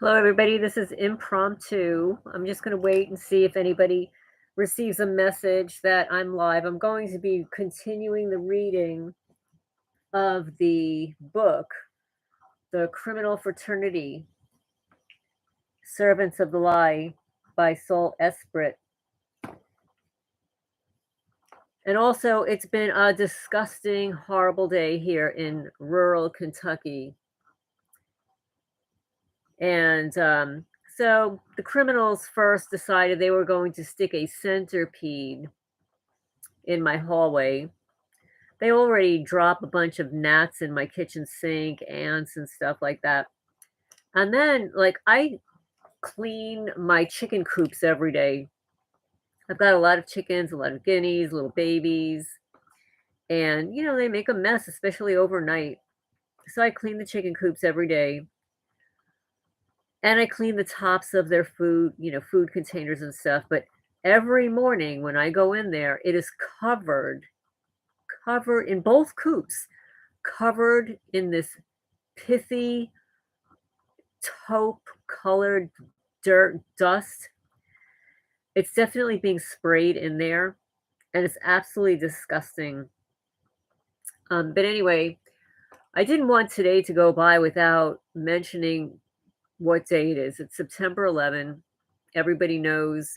Hello, everybody. This is impromptu. I'm just going to wait and see if anybody receives a message that I'm live. I'm going to be continuing the reading of the book, The Criminal Fraternity Servants of the Lie by Sol Esprit. And also, it's been a disgusting, horrible day here in rural Kentucky. And so the criminals first decided they were going to stick a centipede in my hallway. They already drop a bunch of gnats in my kitchen sink, ants and stuff like that. And then, like, I clean my chicken coops every day. I've got a lot of chickens, a lot of guineas, little babies, and they make a mess, especially overnight. So I clean the chicken coops every day. And I clean the tops of their food, food containers and stuff. But every morning when I go in there, it is covered in both coops, covered in this pithy taupe colored dirt dust. It's definitely being sprayed in there, and it's absolutely disgusting. But anyway, I didn't want today to go by without mentioning what day it is. It's September 11. Everybody knows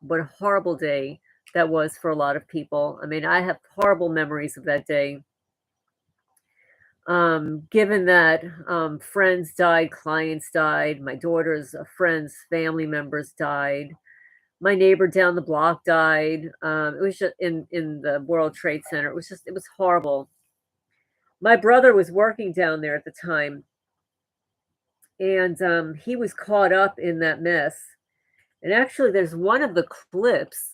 what a horrible day that was for a lot of people. I mean, I have horrible memories of that day. Given that friends died, clients died, my daughter's friends, family members died, my neighbor down the block died. It was just in the World Trade Center. It was horrible. My brother was working down there at the time, and he was caught up in that mess. And actually, there's one of the clips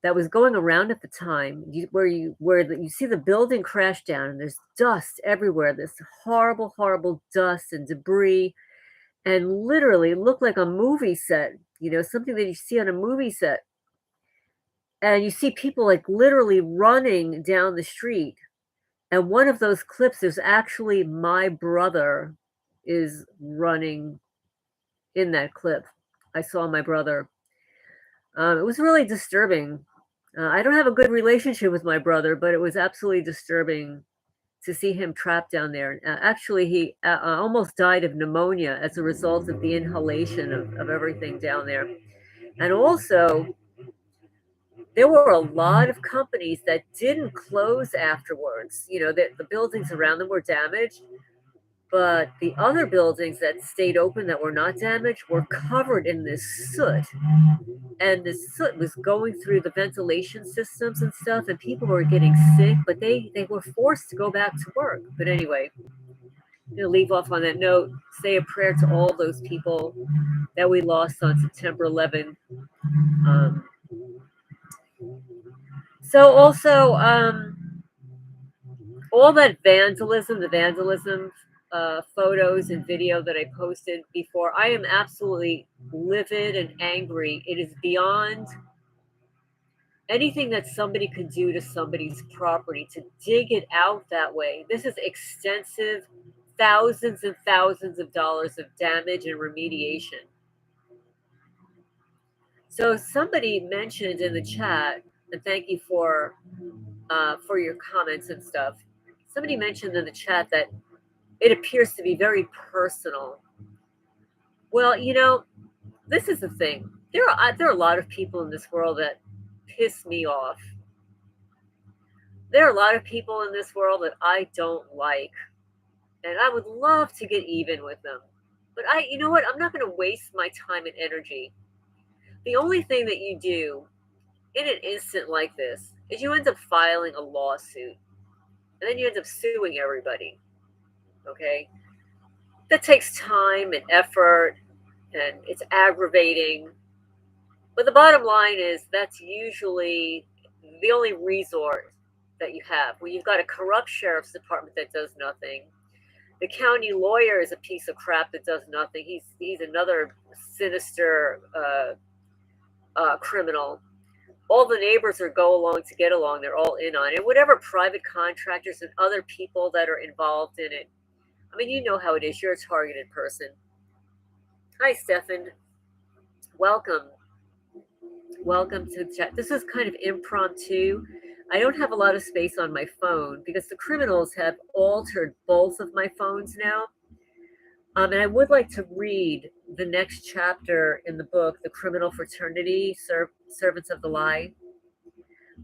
that was going around at the time where you see the building crash down and there's dust everywhere, this horrible, horrible dust and debris, and literally it looked like a movie set, something that you see on a movie set. And you see people like literally running down the street. And one of those clips, there's actually my brother is running in that clip. I saw my brother. It was really disturbing. I don't have a good relationship with my brother, but it was absolutely disturbing to see him trapped down there. Actually, he almost died of pneumonia as a result of the inhalation of everything down there. And also, there were a lot of companies that didn't close afterwards. The buildings around them were damaged, but the other buildings that stayed open that were not damaged were covered in this soot. And the soot was going through the ventilation systems and stuff, and people were getting sick, but they were forced to go back to work. But anyway, leave off on that note, say a prayer to all those people that we lost on September 11th. Um, so also, all that the vandalism photos and video that I posted before, I am absolutely livid and angry. It is beyond anything that somebody could do to somebody's property to dig it out that way. This is extensive, thousands and thousands of dollars of damage and remediation. So somebody mentioned in the chat, and thank you for your comments and stuff. Somebody mentioned in the chat that it appears to be very personal. Well, this is the thing. There are a lot of people in this world that piss me off. There are a lot of people in this world that I don't like, and I would love to get even with them. But you know what? I'm not going to waste my time and energy. The only thing that you do in an instant like this is you end up filing a lawsuit, and then you end up suing everybody. Okay? That takes time and effort, and it's aggravating. But the bottom line is that's usually the only resort that you have when you've got a corrupt sheriff's department that does nothing. The county lawyer is a piece of crap that does nothing. He's another sinister criminal. All the neighbors are go along to get along. They're all in on it. Whatever private contractors and other people that are involved in it. I mean, you know how it is. You're a targeted person. Hi, Stefan. Welcome. Welcome to the chat. This is kind of impromptu. I don't have a lot of space on my phone because the criminals have altered both of my phones now. And I would like to read the next chapter in the book, The Criminal Fraternity, Servants of the Lie.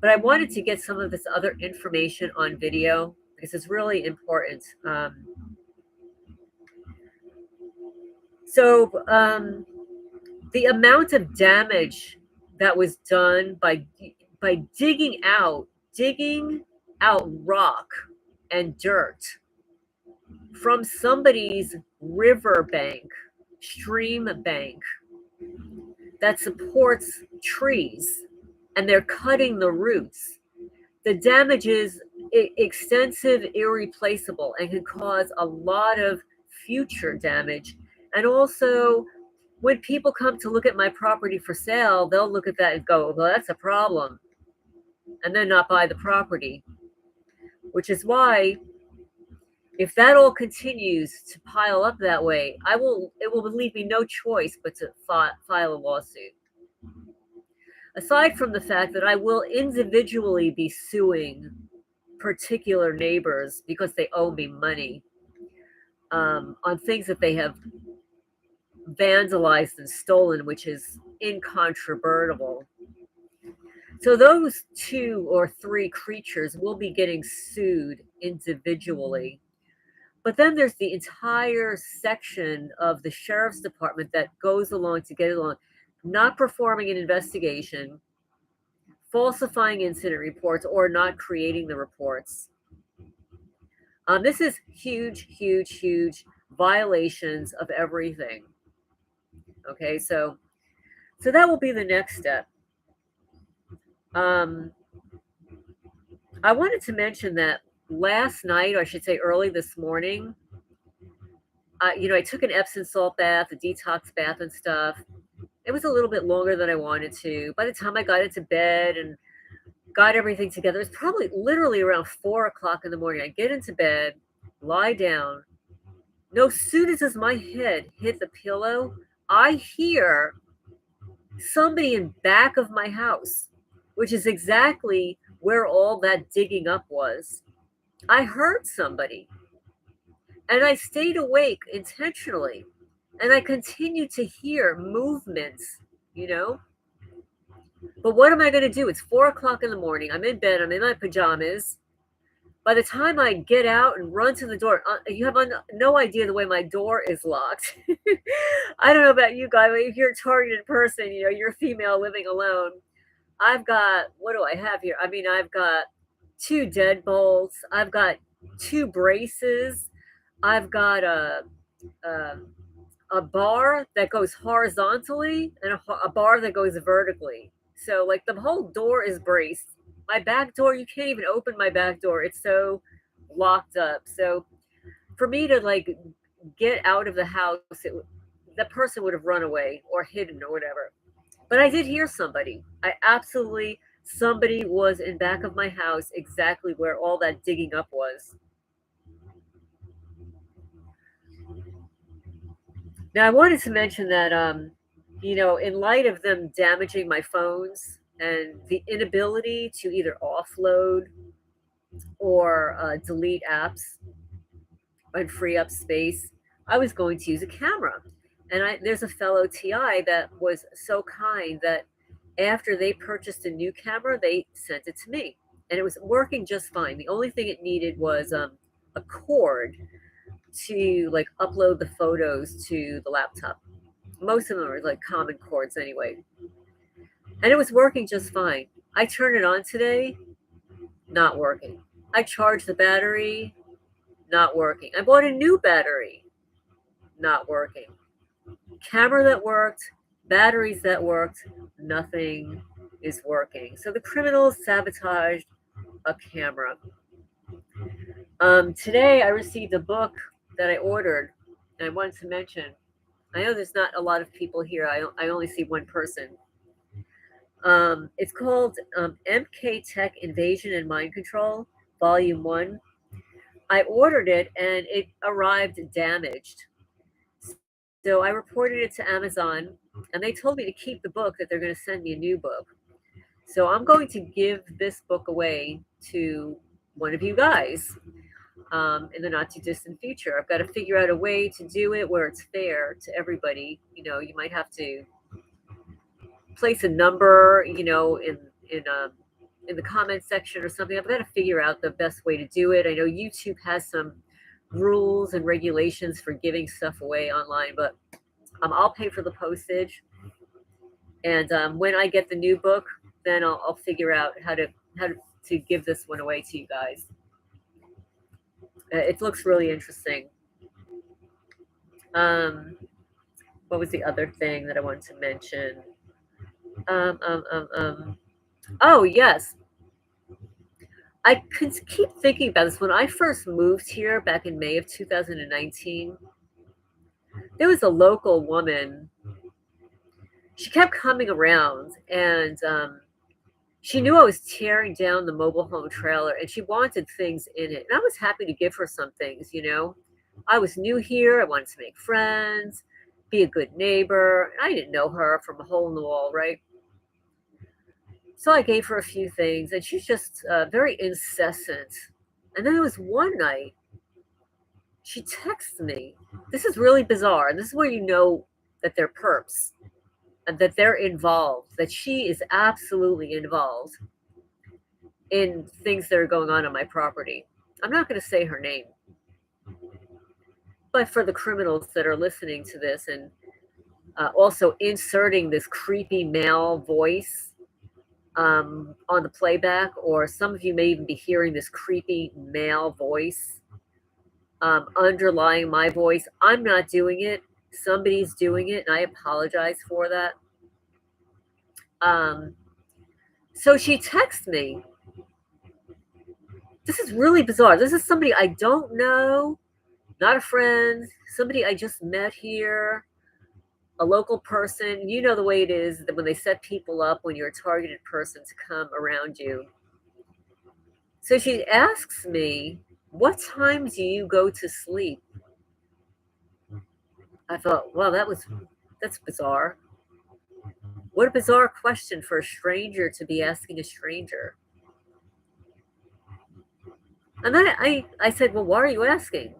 But I wanted to get some of this other information on video because it's really important. So, the amount of damage that was done by digging out rock and dirt from somebody's river bank, stream bank that supports trees, and they're cutting the roots. The damage is extensive, irreplaceable, and can cause a lot of future damage. And also, when people come to look at my property for sale, they'll look at that and go, well, that's a problem, and then not buy the property. Which is why, if that all continues to pile up that way, it will leave me no choice but to file a lawsuit. Aside from the fact that I will individually be suing particular neighbors because they owe me money on things that they have vandalized and stolen, which is incontrovertible. So those two or three creatures will be getting sued individually. But then there's the entire section of the sheriff's department that goes along to get along, not performing an investigation, falsifying incident reports, or not creating the reports. This is huge, huge, huge violations of everything. Okay, so that will be the next step. Um, I wanted to mention that last night, or I should say early this morning, I took an Epsom salt bath, a detox bath, and stuff. It was a little bit longer than I wanted to. By the time I got into bed and got everything together, it was probably literally around 4 o'clock in the morning. I get into bed, lie down. No sooner does my head hit the pillow, I hear somebody in back of my house, which is exactly where all that digging up was. I heard somebody, and I stayed awake intentionally, and I continued to hear movements, you know. But what am I going to do? It's 4 o'clock in the morning. I'm in bed. I'm in my pajamas. By the time I get out and run to the door, you have no idea the way my door is locked. I don't know about you guys, but if you're a targeted person, you're a female living alone. I've got, what do I have here? I mean, I've got two deadbolts. I've got two braces. I've got a, a bar that goes horizontally and a bar that goes vertically. So, like, the whole door is braced. My back door, you can't even open my back door. It's so locked up. So, for me to like get out of the house, the person would have run away or hidden or whatever. But I did hear somebody. Somebody was in back of my house exactly where all that digging up was. Now, I wanted to mention that, in light of them damaging my phones and the inability to either offload or delete apps and free up space, I was going to use a camera. And there's a fellow TI that was so kind that after they purchased a new camera, they sent it to me. And it was working just fine. The only thing it needed was a cord to like upload the photos to the laptop. Most of them are like common cords anyway. And it was working just fine. I turned it on today, not working. I charged the battery, not working. I bought a new battery, not working. Camera that worked, batteries that worked, nothing is working. So the criminals sabotaged a camera. Today I received a book that I ordered, and I wanted to mention. I know there's not a lot of people here. I only see one person. It's called MK Tech Invasion and Mind Control, Volume 1. I ordered it and it arrived damaged. So I reported it to Amazon, and they told me to keep the book, that they're going to send me a new book. So I'm going to give this book away to one of you guys in the not too distant future. I've got to figure out a way to do it where it's fair to everybody. You might have to place a number, in the comment section or something. I've got to figure out the best way to do it. I know YouTube has some rules and regulations for giving stuff away online, but I'll pay for the postage. And when I get the new book, then I'll figure out how to give this one away to you guys. It looks really interesting. Um, what was the other thing that I wanted to mention? Um, um, um, um. Oh yes, I could keep thinking about this. When I first moved here back in May of 2019, there was a local woman. She kept coming around, and she knew I was tearing down the mobile home trailer, and she wanted things in it. And I was happy to give her some things. I was new here. I wanted to make friends, be a good neighbor. I didn't know her from a hole in the wall, right? So I gave her a few things, and she's just very incessant. And then there was one night, she texts me. This is really bizarre. And this is where you know that they're perps and that they're involved, that she is absolutely involved in things that are going on my property. I'm not going to say her name, but for the criminals that are listening to this and also inserting this creepy male voice on the playback, or some of you may even be hearing this creepy male voice underlying my voice. I'm not doing it. Somebody's doing it, and I apologize for that. So she texts me. This is really bizarre. This is somebody I don't know, not a friend, somebody I just met here, a local person. You know the way it is that when they set people up, when you're a targeted person to come around you. So she asks me, "What time do you go to sleep?" I thought, well, that's bizarre. What a bizarre question for a stranger to be asking a stranger. And then I said, well, why are you asking?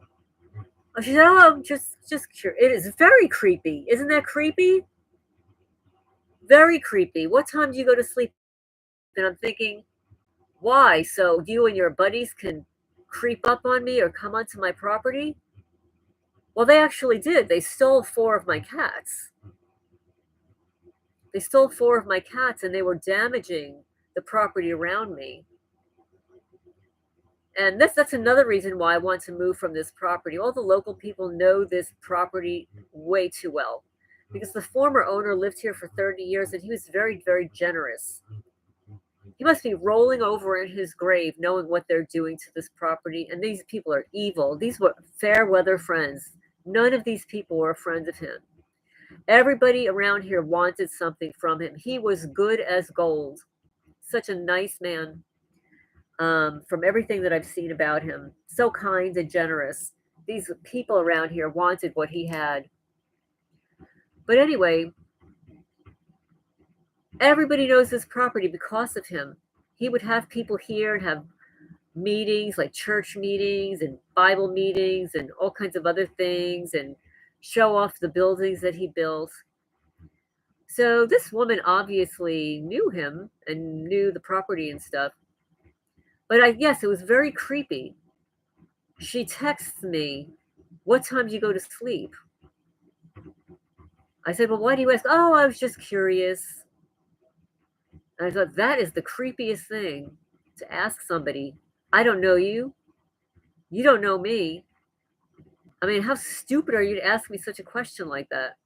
Oh, she said, oh, I'm just curious. It is very creepy. Isn't that creepy? Very creepy. What time do you go to sleep? And I'm thinking, why? So you and your buddies can creep up on me or come onto my property? Well, they actually did. They stole 4 of my cats. They stole 4 of my cats, and they were damaging the property around me. And that's another reason why I want to move from this property. All the local people know this property way too well, because the former owner lived here for 30 years, and he was very, very generous. He must be rolling over in his grave knowing what they're doing to this property. And these people are evil. These were fair weather friends. None of these people were a friend of him. Everybody around here wanted something from him. He was good as gold. Such a nice man. From everything that I've seen about him, so kind and generous. These people around here wanted what he had. But anyway, everybody knows this property because of him. He would have people here and have meetings, like church meetings and Bible meetings and all kinds of other things, and show off the buildings that he built. So this woman obviously knew him and knew the property and stuff. But yes, it was very creepy. She texts me, what time do you go to sleep? I said, well, why do you ask? Oh, I was just curious. And I thought, that is the creepiest thing to ask somebody. I don't know you. You don't know me. I mean, how stupid are you to ask me such a question like that?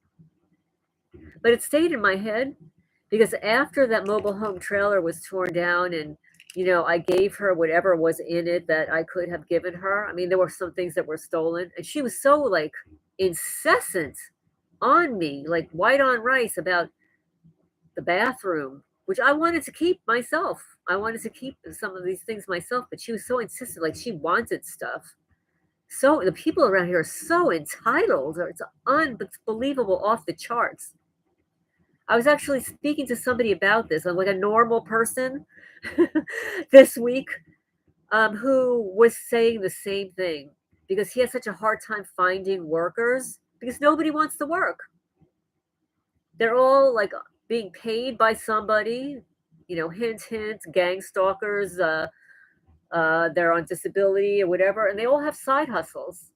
But it stayed in my head because after that mobile home trailer was torn down and I gave her whatever was in it that I could have given her. I mean, there were some things that were stolen, and she was so like incessant on me, like white on rice about the bathroom, which I wanted to keep myself. I wanted to keep some of these things myself, but she was so insistent, like she wanted stuff. So the people around here are so entitled, or it's unbelievable, off the charts. I was actually speaking to somebody about this, like a normal person, this week, who was saying the same thing because he has such a hard time finding workers because nobody wants to work. They're all like being paid by somebody, hint, hint, gang stalkers, they're on disability or whatever, and they all have side hustles.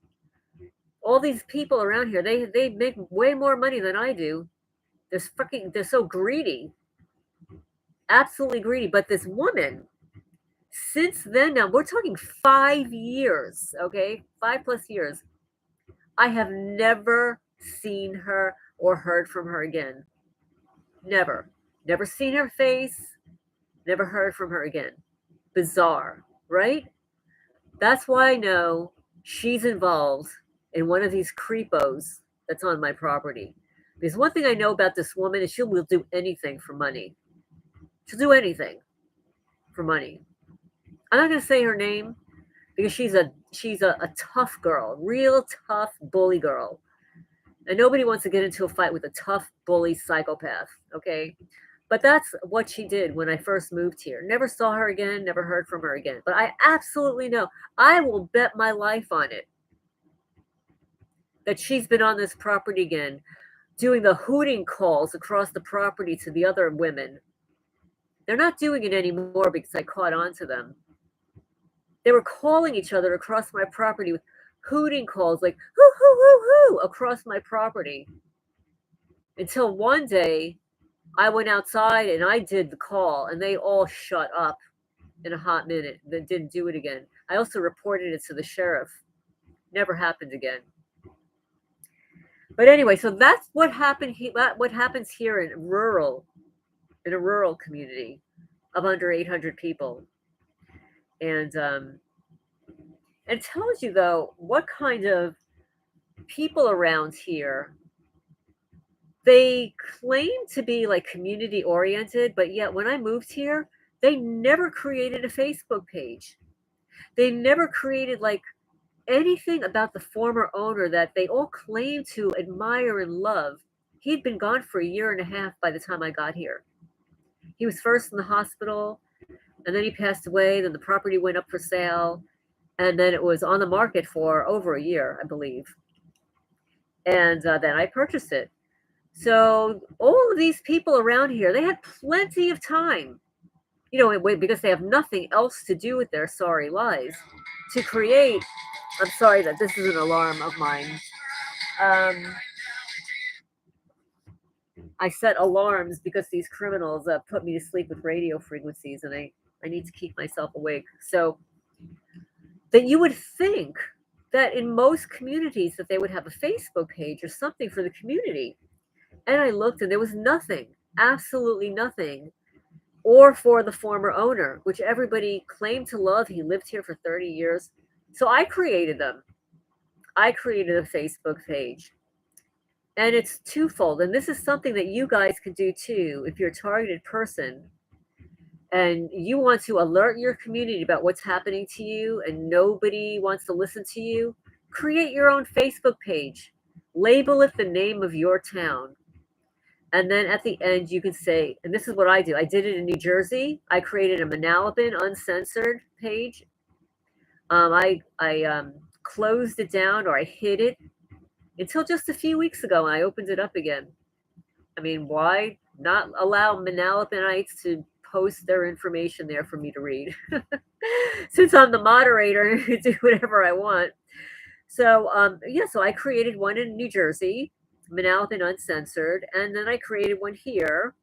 All these people around here, they make way more money than I do. They're so greedy, absolutely greedy. But this woman, since then, now we're talking 5 years, okay, 5 plus years. I have never seen her or heard from her again. Never, never seen her face. Never heard from her again. Bizarre, right? That's why I know she's involved in one of these creepos that's on my property. Because one thing I know about this woman is she will do anything for money. She'll do anything for money. I'm not going to say her name because she's a tough girl, real tough bully girl. And nobody wants to get into a fight with a tough bully psychopath, okay? But that's what she did when I first moved here. Never saw her again, never heard from her again. But I absolutely know, I will bet my life on it, that she's been on this property again, doing the hooting calls across the property to the other women. They're not doing it anymore because I caught on to them. They were calling each other across my property with hooting calls, like hoo hoo hoo hoo across my property. Until one day I went outside and I did the call and they all shut up in a hot minute. Then didn't do it again. I also reported it to the sheriff. Never happened again. But anyway, so that's what happened. What happens here in a rural community of under 800 people, and it tells you though what kind of people around here. They claim to be like community oriented, but yet when I moved here, they never created a Facebook page. They never created like anything about the former owner that they all claim to admire and love. He'd been gone for a year and a half by the time I got here. He was first in the hospital, and then he passed away. Then the property went up for sale, and then it was on the market for over a year, I believe. And then I purchased it. So all of these people around here, they had plenty of time, because they have nothing else to do with their sorry lives, to create. I'm sorry that this is an alarm of mine. Um, I set alarms because these criminals put me to sleep with radio frequencies, and I need to keep myself awake. So that you would think that in most communities that they would have a Facebook page or something for the community. And I looked and there was nothing, absolutely nothing, or for the former owner, which everybody claimed to love. He lived here for 30 years. So I created them. I created a Facebook page. And it's twofold. And this is something that you guys can do too if you're a targeted person and you want to alert your community about what's happening to you and nobody wants to listen to you. Create your own Facebook page. Label it the name of your town. And then at the end, you can say, and this is what I do. I did it in New Jersey. I created a Manalapan uncensored page. I closed it down, or I hid it until just a few weeks ago, and I opened it up again. I mean, why not allow Manalapanites to post their information there for me to read? Since I'm the moderator, I can do whatever I want. So, so I created one in New Jersey, Manalapan Uncensored, and then I created one here.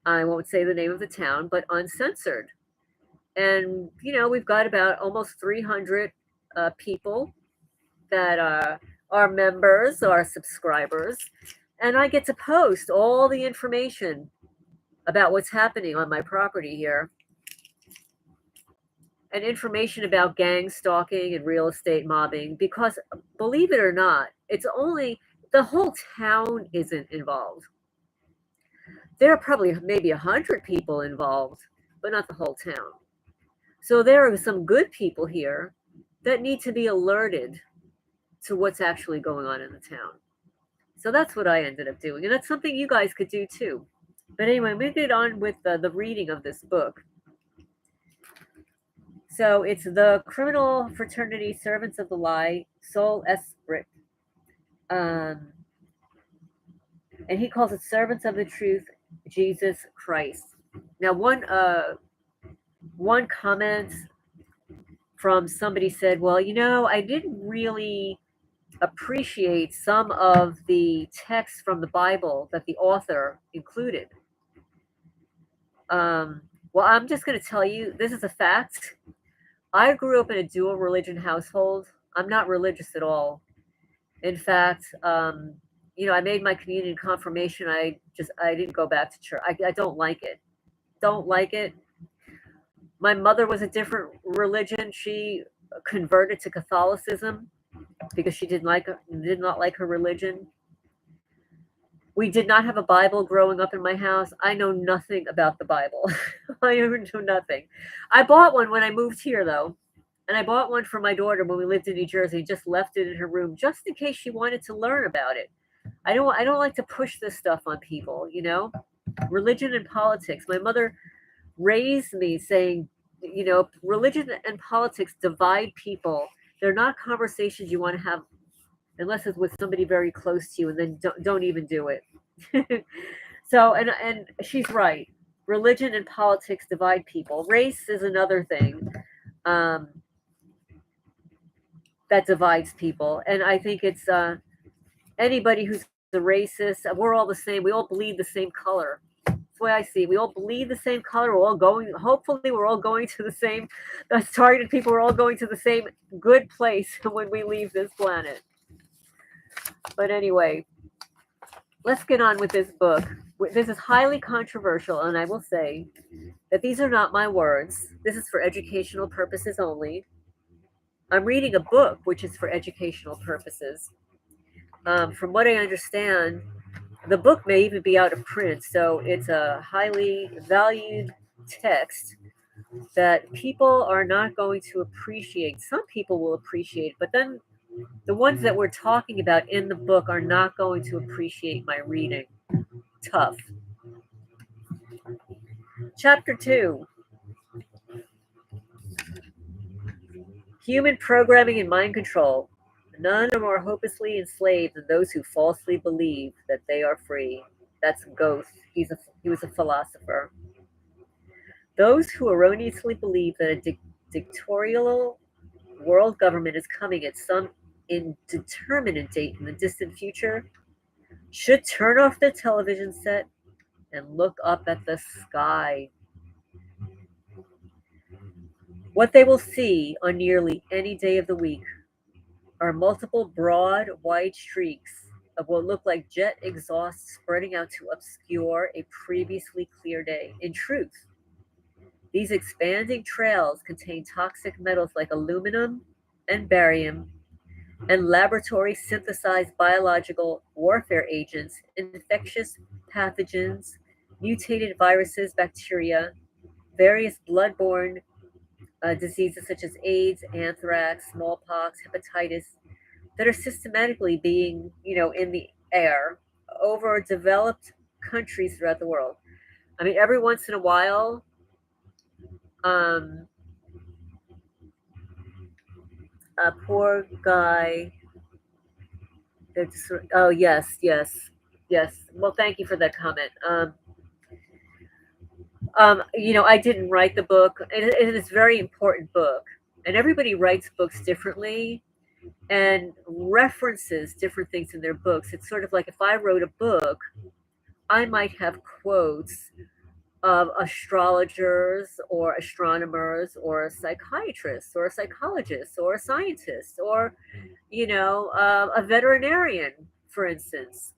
I won't say the name of the town, but uncensored. And, we've got about almost 300 people that are members, are subscribers. And I get to post all the information about what's happening on my property here. And information about gang stalking and real estate mobbing, because believe it or not, it's only the whole town isn't involved. There are probably maybe 100 people involved, but not the whole town. So there are some good people here that need to be alerted to what's actually going on in the town. So that's what I ended up doing. And that's something you guys could do too. But anyway, we get on with the reading of this book. So it's The Criminal Fraternity, Servants of the Lie, Soul Esprit. Um, and he calls it Servants of the Truth, Jesus Christ. Now, one comment from somebody said, well, I didn't really appreciate some of the texts from the Bible that the author included. Well, I'm just going to tell you, this is a fact. I grew up in a dual religion household. I'm not religious at all. In fact, I made my communion confirmation. I didn't go back to church. I don't like it. Don't like it. My mother was a different religion. She converted to Catholicism because she did not like her religion. We did not have a Bible growing up in my house. I know nothing about the Bible. I know nothing. I bought one when I moved here, though. And I bought one for my daughter when we lived in New Jersey, just left it in her room just in case she wanted to learn about it. I don't like to push this stuff on people, Religion and politics. My mother raised me saying, religion and politics divide people. They're not conversations you want to have unless it's with somebody very close to you, and then don't even do it. So, and she's right. Religion and politics divide people. Race is another thing that divides people, and I think it's anybody who's a racist. We're all the same. We all bleed the same color. That's the way I see it. We all bleed the same color. We're all going. Hopefully, we're all going to the same. That's targeted people. We're all going to the same good place when we leave this planet. But anyway, let's get on with this book. This is highly controversial, and I will say that these are not my words. This is for educational purposes only. I'm reading a book which is for educational purposes. From what I understand, the book may even be out of print, so it's a highly valued text that people are not going to appreciate. Some people will appreciate, but then the ones that we're talking about in the book are not going to appreciate my reading. Tough. Chapter 2. Human programming and mind control. None are more hopelessly enslaved than those who falsely believe that they are free. That's Goethe. He was a philosopher. Those who erroneously believe that a dictatorial world government is coming at some indeterminate date in the distant future should turn off their television set and look up at the sky. What they will see on nearly any day of the week are multiple broad, wide streaks of what look like jet exhaust spreading out to obscure a previously clear day. In truth, these expanding trails contain toxic metals like aluminum and barium and laboratory synthesized biological warfare agents, infectious pathogens, mutated viruses, bacteria, various bloodborne diseases such as AIDS, anthrax, smallpox, hepatitis, that are systematically being, in the air over developed countries throughout the world. I mean, every once in a while, a poor guy. Oh, yes, yes, yes. Well, thank you for that comment. I didn't write the book. It is a very important book, and everybody writes books differently and references different things in their books. It's sort of like if I wrote a book, I might have quotes of astrologers or astronomers or psychiatrists or a psychologist or a scientist or, a veterinarian, for instance.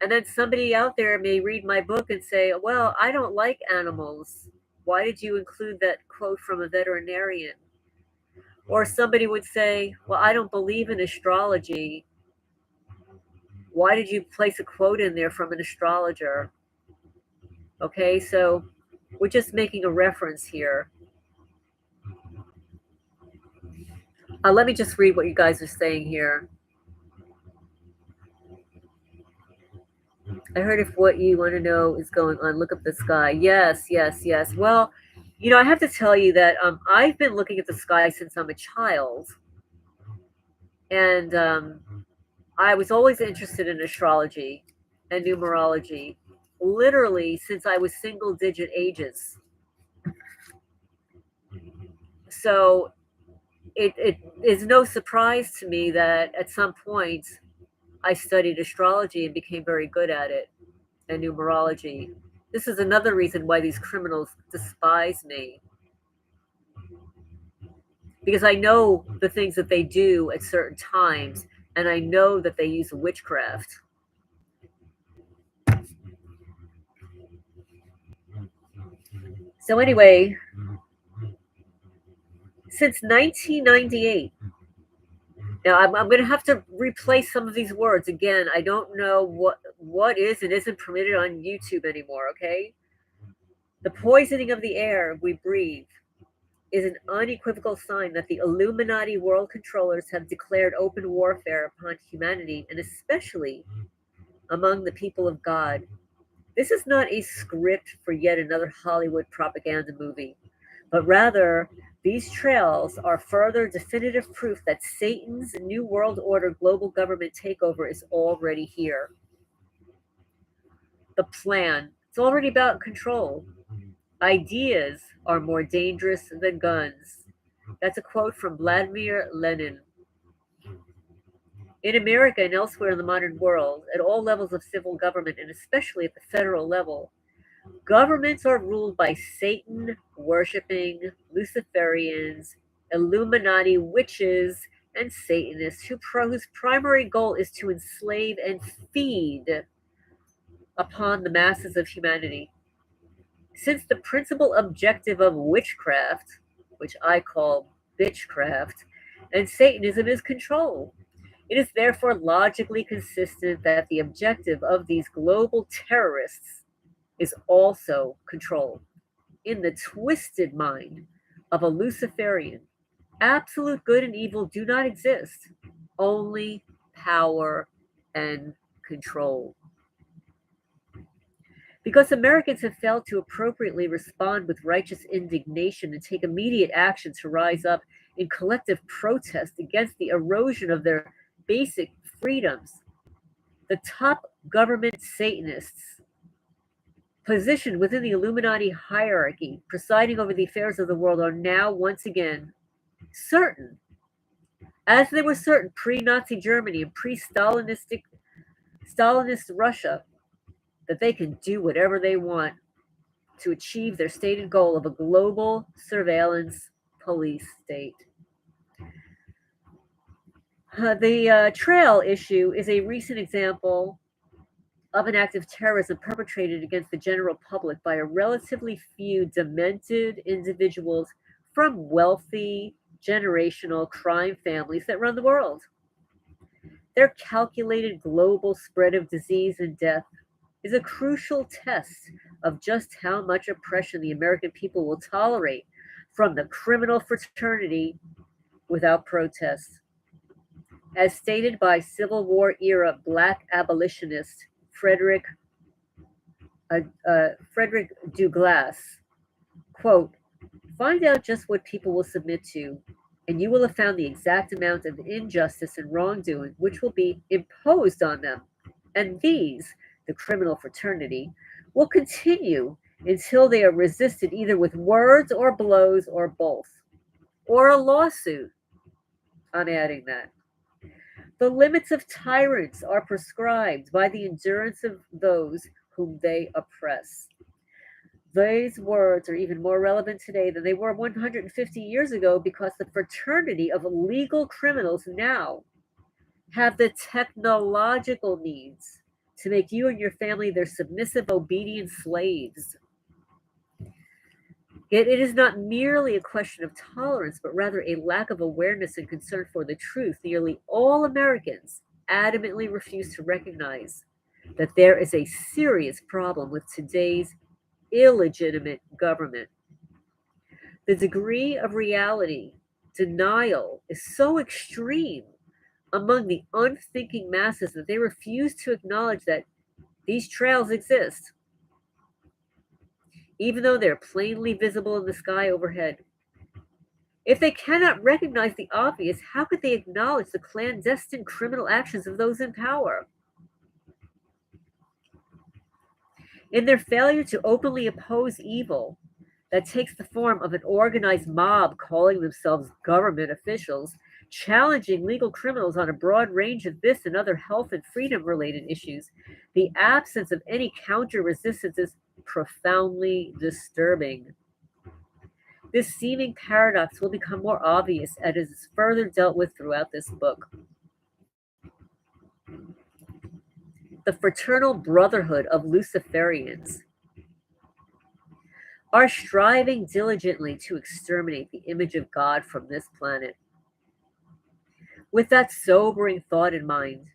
And then somebody out there may read my book and say, well, I don't like animals. Why did you include that quote from a veterinarian? Or somebody would say, well, I don't believe in astrology. Why did you place a quote in there from an astrologer? Okay, so we're just making a reference here. Let me just read what you guys are saying here. I heard if what you want to know is going on, look up the sky. Yes, yes, yes. Well, I have to tell you that I've been looking at the sky since I'm a child, and I was always interested in astrology and numerology, literally since I was single digit ages. So it is no surprise to me that at some point I studied astrology and became very good at it, and numerology. This is another reason why these criminals despise me, because I know the things that they do at certain times, and I know that they use witchcraft. So, anyway, since 1998, now I'm going to have to replace some of these words again. I don't know what is and isn't permitted on YouTube anymore, okay? The poisoning of the air we breathe is an unequivocal sign that the Illuminati world controllers have declared open warfare upon humanity, and especially among the people of God. This is not a script for yet another Hollywood propaganda movie, but rather, these trails are further definitive proof that Satan's New World Order global government takeover is already here. The plan, it's already about control. Ideas are more dangerous than guns. That's a quote from Vladimir Lenin. In America and elsewhere in the modern world, at all levels of civil government, and especially at the federal level, governments are ruled by Satan worshipping Luciferians, Illuminati witches, and Satanists whose primary goal is to enslave and feed upon the masses of humanity. Since the principal objective of witchcraft, which I call bitchcraft, and Satanism is control, it is therefore logically consistent that the objective of these global terrorists is also control. In the twisted mind of a Luciferian, absolute good and evil do not exist, only power and control. Because Americans have failed to appropriately respond with righteous indignation and take immediate action to rise up in collective protest against the erosion of their basic freedoms, the top government Satanists positioned within the Illuminati hierarchy, presiding over the affairs of the world, are now once again certain, as they were certain pre-Nazi Germany and Stalinist Russia, that they can do whatever they want to achieve their stated goal of a global surveillance police state. The trail issue is a recent example of an act of terrorism perpetrated against the general public by a relatively few demented individuals from wealthy, generational crime families that run the world. Their calculated global spread of disease and death is a crucial test of just how much oppression the American people will tolerate from the criminal fraternity without protest. As stated by Civil War era black abolitionist Frederick Douglass, quote, find out just what people will submit to, and you will have found the exact amount of injustice and wrongdoing which will be imposed on them. And these, the criminal fraternity, will continue until they are resisted either with words or blows or both, or a lawsuit. I'm adding that. The limits of tyrants are prescribed by the endurance of those whom they oppress. These words are even more relevant today than they were 150 years ago because the fraternity of legal criminals now have the technological needs to make you and your family their submissive, obedient slaves. Yet it is not merely a question of tolerance, but rather a lack of awareness and concern for the truth. Nearly all Americans adamantly refuse to recognize that there is a serious problem with today's illegitimate government. The degree of reality denial is so extreme among the unthinking masses that they refuse to acknowledge that these trails exist, even though they're plainly visible in the sky overhead. If they cannot recognize the obvious, how could they acknowledge the clandestine criminal actions of those in power? In their failure to openly oppose evil that takes the form of an organized mob calling themselves government officials, challenging legal criminals on a broad range of this and other health and freedom related issues, the absence of any counter resistance is profoundly disturbing. This seeming paradox will become more obvious as it is further dealt with throughout this book. The fraternal brotherhood of Luciferians are striving diligently to exterminate the image of God from this planet. With that sobering thought in mind,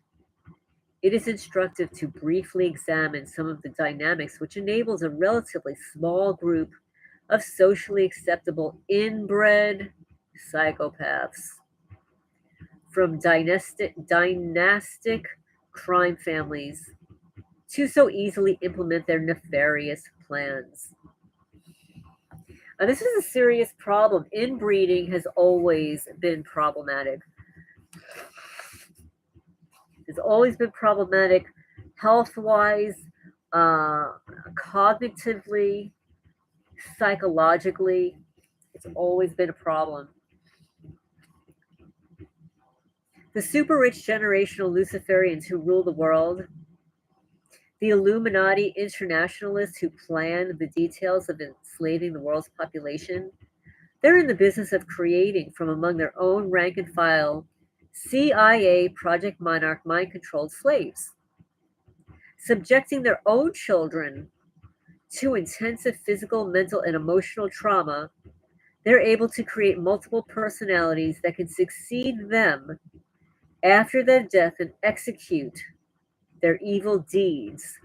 it is instructive to briefly examine some of the dynamics which enables a relatively small group of socially acceptable inbred psychopaths from dynastic crime families to so easily implement their nefarious plans. Now, this is a serious problem. Inbreeding has always been problematic. It's always been problematic health wise, cognitively, psychologically. It's always been a problem. The super rich generational Luciferians who rule the world, the Illuminati internationalists who plan the details of enslaving the world's population, they're in the business of creating from among their own rank and file CIA Project Monarch mind controlled slaves, subjecting their own children to intensive physical, mental, and emotional trauma. They're able to create multiple personalities that can succeed them after their death and execute their evil deeds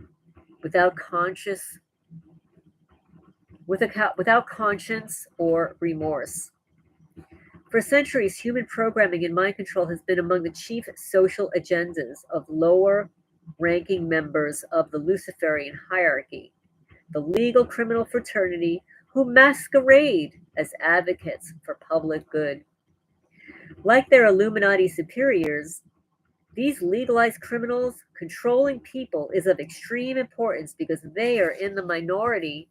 without without conscience or remorse. For centuries, human programming and mind control has been among the chief social agendas of lower ranking members of the Luciferian hierarchy, the legal criminal fraternity who masquerade as advocates for public good. Like their Illuminati superiors, these legalized criminals controlling people is of extreme importance because they are in the minority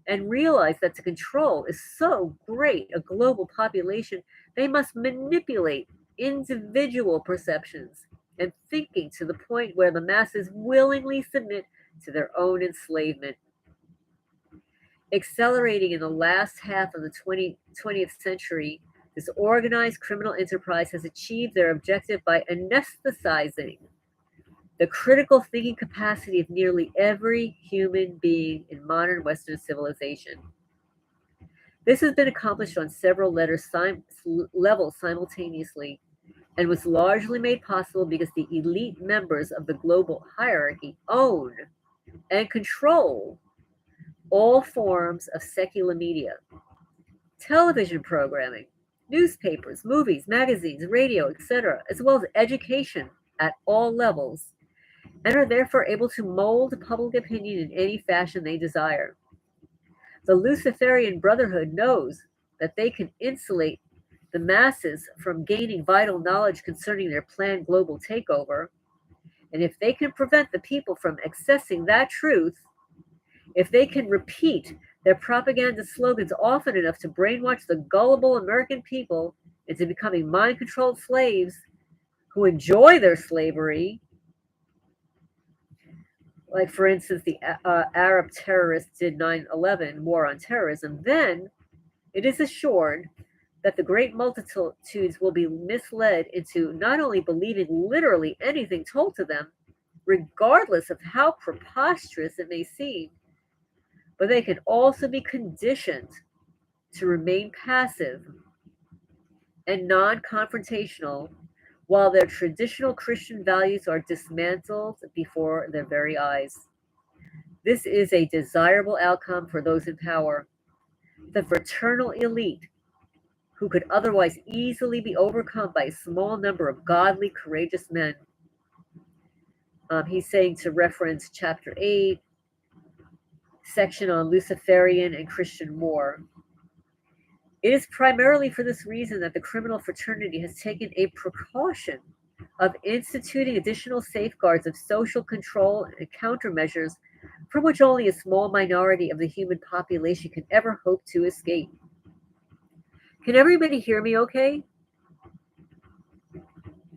and realize that to control is so great a global population, they must manipulate individual perceptions and thinking to the point where the masses willingly submit to their own enslavement. Accelerating in the last half of the 20th century, this organized criminal enterprise has achieved their objective by anesthetizing the critical thinking capacity of nearly every human being in modern Western civilization. This has been accomplished on several levels simultaneously and was largely made possible because the elite members of the global hierarchy own and control all forms of secular media, television programming, newspapers, movies, magazines, radio, etc., as well as education at all levels, and are therefore able to mold public opinion in any fashion they desire. The Luciferian Brotherhood knows that they can insulate the masses from gaining vital knowledge concerning their planned global takeover, and if they can prevent the people from accessing that truth, if they can repeat their propaganda slogans often enough to brainwash the gullible American people into becoming mind controlled slaves who enjoy their slavery, like for instance the Arab terrorists did 9/11 war on terrorism, then it is assured that the great multitudes will be misled into not only believing literally anything told to them, regardless of how preposterous it may seem, but they can also be conditioned to remain passive and non confrontational while their traditional Christian values are dismantled before their very eyes. This is a desirable outcome for those in power. The fraternal elite, who could otherwise easily be overcome by a small number of godly, courageous men. He's saying to reference chapter 8, section on Luciferian and Christian war. It is primarily for this reason that the criminal fraternity has taken a precaution of instituting additional safeguards of social control and countermeasures from which only a small minority of the human population can ever hope to escape. Can everybody hear me okay?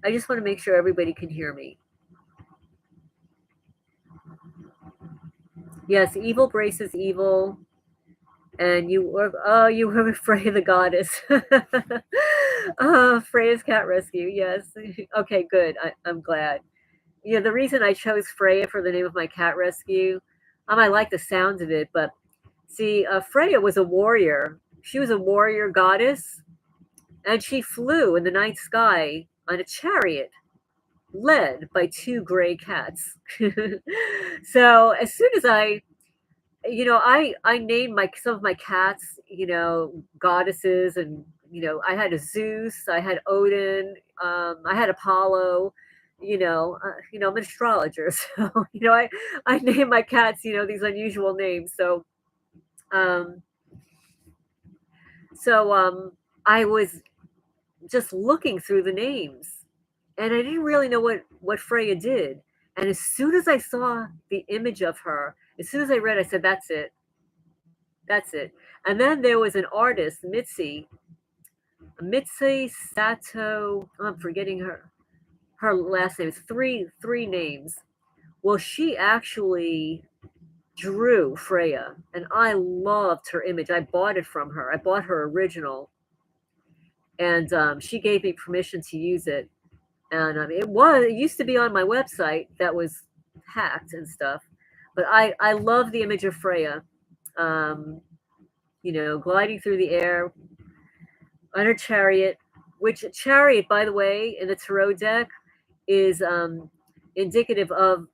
I just want to make sure everybody can hear me. Yes, evil braces evil. And you were Freya the goddess. Freya's cat rescue, yes. Okay, good. I'm glad. Yeah, the reason I chose Freya for the name of my cat rescue, I like the sound of it, but see, Freya was a warrior. She was a warrior goddess, and she flew in the night sky on a chariot led by two gray cats. So as soon as I named some of my cats, goddesses, and I had a Zeus, I had Odin, I had Apollo. I'm an astrologer, so I named my cats, these unusual names. Um, so I was just looking through the names, and I didn't really know what Freya did. And as soon as I saw the image of her, as soon as I read, I said, "That's it. That's it." And then there was an artist, Mitzi Sato. I'm forgetting her last name. It's three names. Well, she actually drew Freya, and I loved her image. I bought it from her. I bought her original, and she gave me permission to use it. And it used to be on my website that was hacked and stuff, but I love the image of Freya. Um, gliding through the air on her chariot, which chariot, by the way, in the tarot deck is indicative of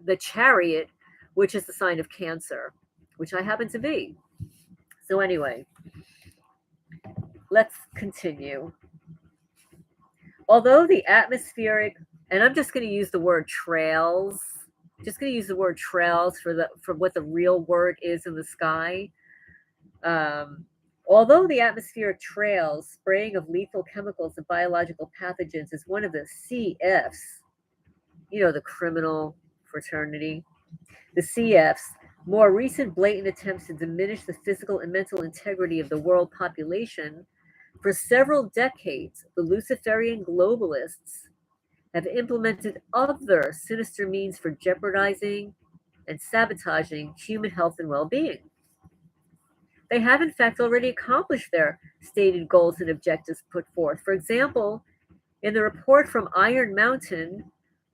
the chariot, which is the sign of Cancer, which I happen to be. So anyway, let's continue. Although the atmospheric, and I'm just going to use the word trails, for what the real word is in the sky. Although the atmospheric trails, spraying of lethal chemicals and biological pathogens is one of the CFs, the criminal fraternity, the CFs, more recent blatant attempts to diminish the physical and mental integrity of the world population, for several decades, the Luciferian globalists have implemented other sinister means for jeopardizing and sabotaging human health and well-being. They have, in fact, already accomplished their stated goals and objectives put forth. For example, in the report from Iron Mountain,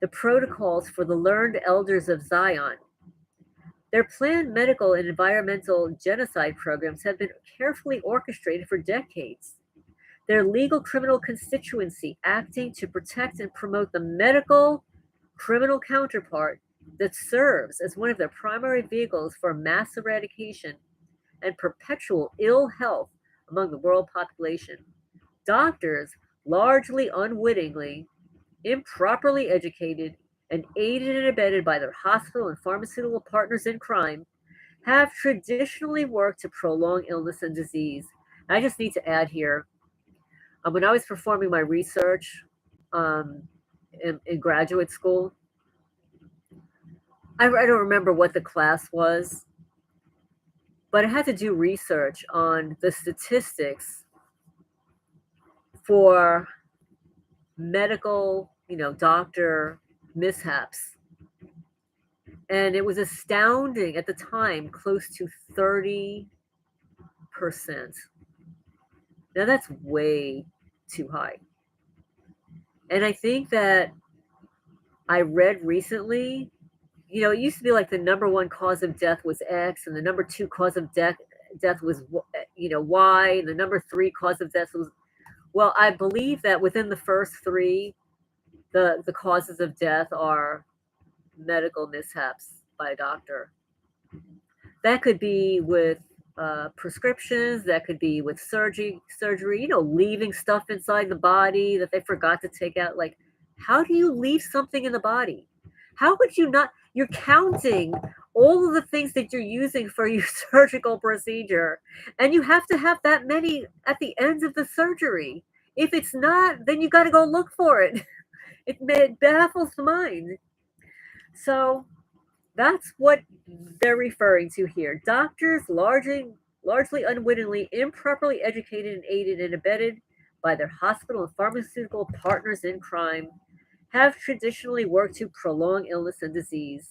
the protocols for the learned elders of Zion, their planned medical and environmental genocide programs have been carefully orchestrated for decades. Their legal criminal constituency acting to protect and promote the medical criminal counterpart that serves as one of their primary vehicles for mass eradication and perpetual ill health among the world population. Doctors, largely unwittingly, improperly educated, and aided and abetted by their hospital and pharmaceutical partners in crime, have traditionally worked to prolong illness and disease. I just need to add here, when I was performing my research um, in graduate school, I don't remember what the class was, but I had to do research on the statistics for medical, doctor mishaps. And it was astounding at the time, close to 30%. Now that's way too high. And I think that I read recently, it used to be like the number one cause of death was X, and the number two cause of death was, Y, and the number three cause of death was, well, I believe that within the first three, the causes of death are medical mishaps by a doctor. That could be with prescriptions that could be with surgery, leaving stuff inside the body that they forgot to take out. Like, how do you leave something in the body? How could you not? You're counting all of the things that you're using for your surgical procedure, and you have to have that many at the end of the surgery. If it's not, then you got to go look for it. It baffles the mind. So that's what they're referring to here. Doctors, largely unwittingly, improperly educated and aided and abetted by their hospital and pharmaceutical partners in crime, have traditionally worked to prolong illness and disease.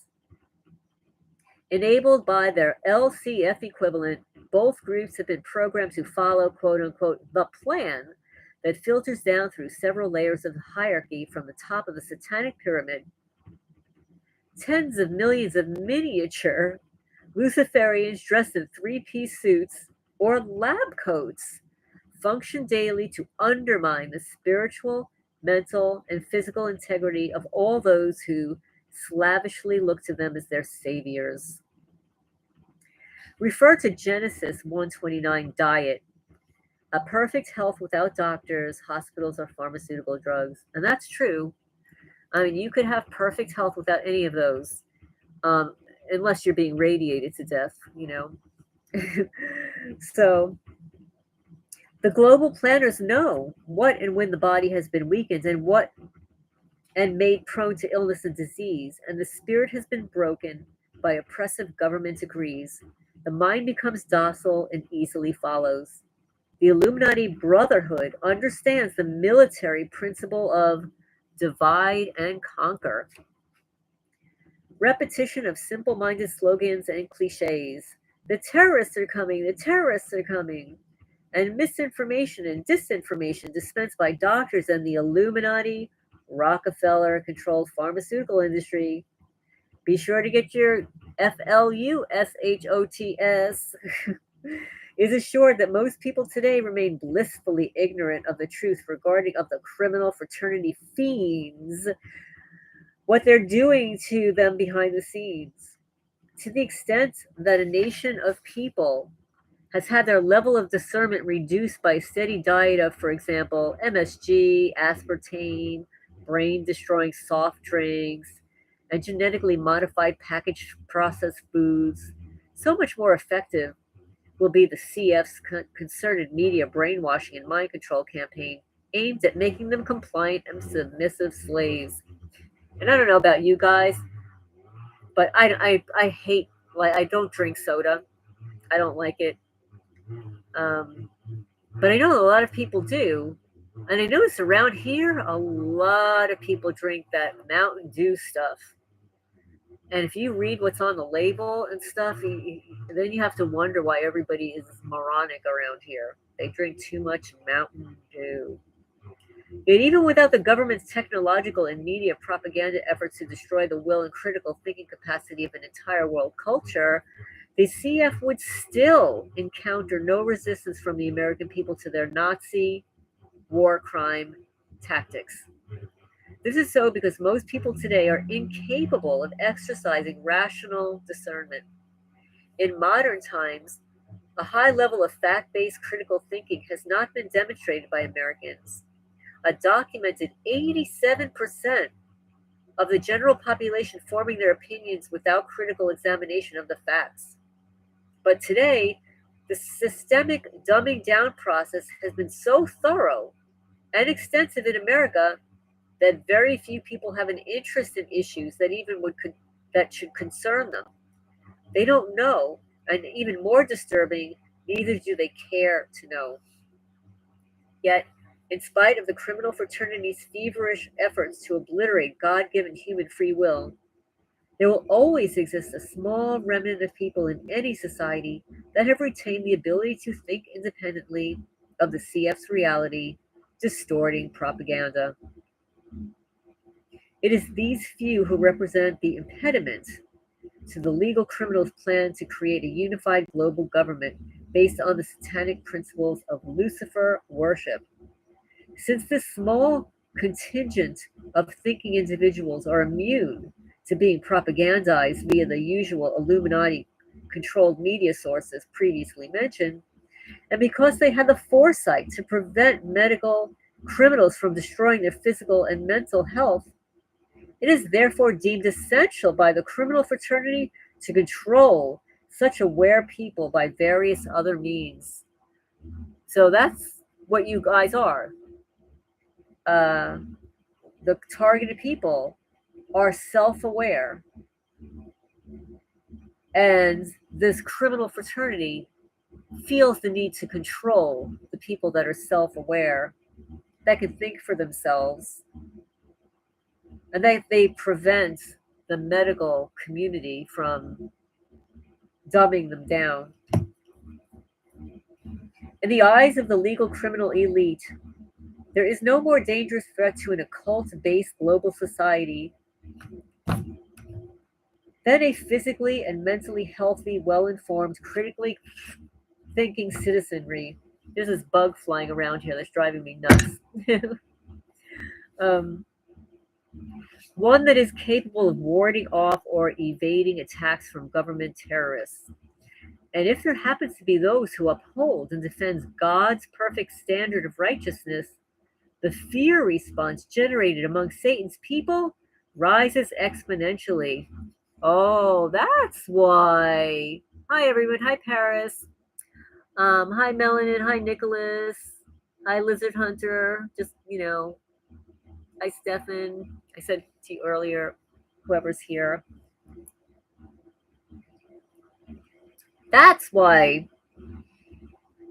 Enabled by their LCF equivalent, both groups have been programmed to follow, quote unquote, the plan that filters down through several layers of hierarchy from the top of the satanic pyramid. Tens of millions of miniature Luciferians dressed in three-piece suits or lab coats function daily to undermine the spiritual, mental, and physical integrity of all those who slavishly look to them as their saviors. Refer to Genesis 129 diet, a perfect health without doctors, hospitals, or pharmaceutical drugs. And that's true. I mean, you could have perfect health without any of those, um, unless you're being radiated to death. So the global planners know what and when the body has been weakened and made prone to illness and disease, and the spirit has been broken by oppressive government decrees. The mind becomes docile and easily follows. The Illuminati Brotherhood understands the military principle of divide and conquer. Repetition of simple minded slogans and cliches. The terrorists are coming, the terrorists are coming. And misinformation and disinformation dispensed by doctors and the Illuminati, Rockefeller controlled pharmaceutical industry. Be sure to get your FLUSHOTS. Is assured that most people today remain blissfully ignorant of the truth regarding of the criminal fraternity fiends, what they're doing to them behind the scenes. To the extent that a nation of people has had their level of discernment reduced by a steady diet of, for example, MSG, aspartame, brain destroying soft drinks, and genetically modified packaged processed foods, so much more effective will be the CF's concerted media brainwashing and mind control campaign aimed at making them compliant and submissive slaves. And I don't know about you guys, but I hate, like, I don't drink soda. I don't like it. Um, but I know a lot of people do. And I notice around here, a lot of people drink that Mountain Dew stuff. And if you read what's on the label and stuff, then you have to wonder why everybody is moronic around here. They drink too much Mountain Dew. Yet even without the government's technological and media propaganda efforts to destroy the will and critical thinking capacity of an entire world culture, the CF would still encounter no resistance from the American people to their Nazi war crime tactics. This is so because most people today are incapable of exercising rational discernment. In modern times, a high level of fact based critical thinking has not been demonstrated by Americans. A documented 87% of the general population forming their opinions without critical examination of the facts. But today, the systemic dumbing down process has been so thorough and extensive in America that very few people have an interest in issues that should concern them. They don't know, and even more disturbing, neither do they care to know. Yet, in spite of the criminal fraternity's feverish efforts to obliterate God given human free will, there will always exist a small remnant of people in any society that have retained the ability to think independently of the CF's reality, distorting propaganda. It is these few who represent the impediment to the legal criminals' plan to create a unified global government based on the satanic principles of Lucifer worship. Since this small contingent of thinking individuals are immune to being propagandized via the usual Illuminati controlled media sources previously mentioned, and because they had the foresight to prevent medical criminals from destroying their physical and mental health, it is therefore deemed essential by the criminal fraternity to control such aware people by various other means. So that's what you guys are. Uh, the targeted people are self aware, and this criminal fraternity feels the need to control the people that are self aware, that can think for themselves, and they prevent the medical community from dumbing them down. In the eyes of the legal criminal elite, there is no more dangerous threat to an occult based global society than a physically and mentally healthy, well informed, critically thinking citizenry. There's this bug flying around here that's driving me nuts. um, One that is capable of warding off or evading attacks from government terrorists. And if there happens to be those who uphold and defend God's perfect standard of righteousness, the fear response generated among Satan's people rises exponentially. Oh, that's why. Hi, everyone. Hi, Paris. Hi, Melanin. Hi, Nicholas. Hi, Lizard Hunter. Just, hi, Stefan. I said to you earlier, whoever's here. That's why.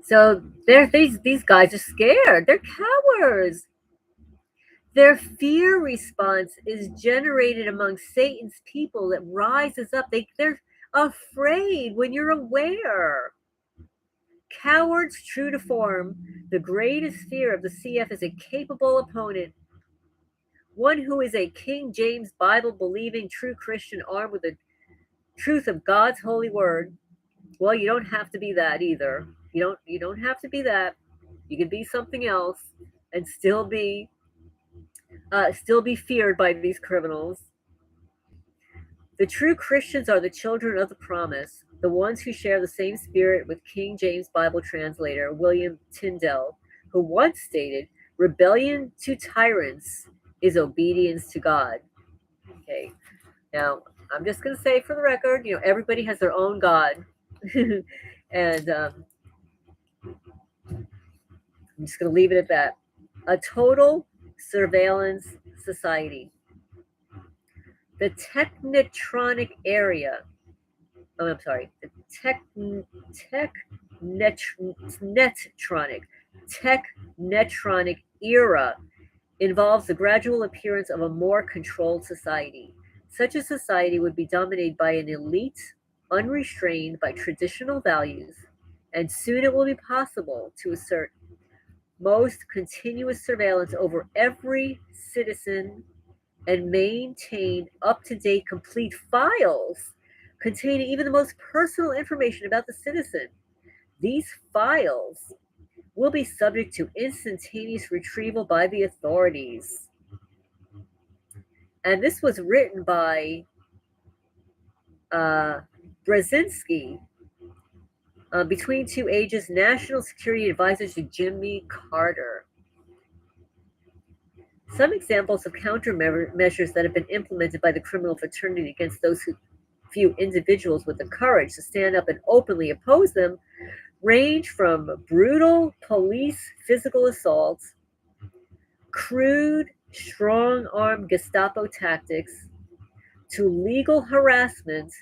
So these guys are scared. They're cowards. Their fear response is generated among Satan's people that rises up. They're afraid when you're aware. Cowards true to form, the greatest fear of the CF is a capable opponent, one who is a King James Bible believing true Christian armed with the truth of God's holy word. Well, you don't have to be that either. You don't have to be that. You can be something else and still be feared by these criminals. The true Christians are the children of the promise, the ones who share the same spirit with King James Bible translator William Tyndale, who once stated, "Rebellion to tyrants is obedience to God." Okay, now I'm just going to say for the record, everybody has their own God. And I'm just going to leave it at that. A total surveillance society. The technetronic area. Oh, I'm sorry. The technetronic era involves the gradual appearance of a more controlled society. Such a society would be dominated by an elite, unrestrained by traditional values, and soon it will be possible to assert most continuous surveillance over every citizen and maintain up to date complete files containing even the most personal information about the citizen. These files will be subject to instantaneous retrieval by the authorities. And this was written by Brzezinski, between two ages, National Security Advisor to Jimmy Carter. Some examples of countermeasures that have been implemented by the criminal fraternity against those who few individuals with the courage to stand up and openly oppose them range from brutal police physical assaults, crude, strong-arm Gestapo tactics, to legal harassment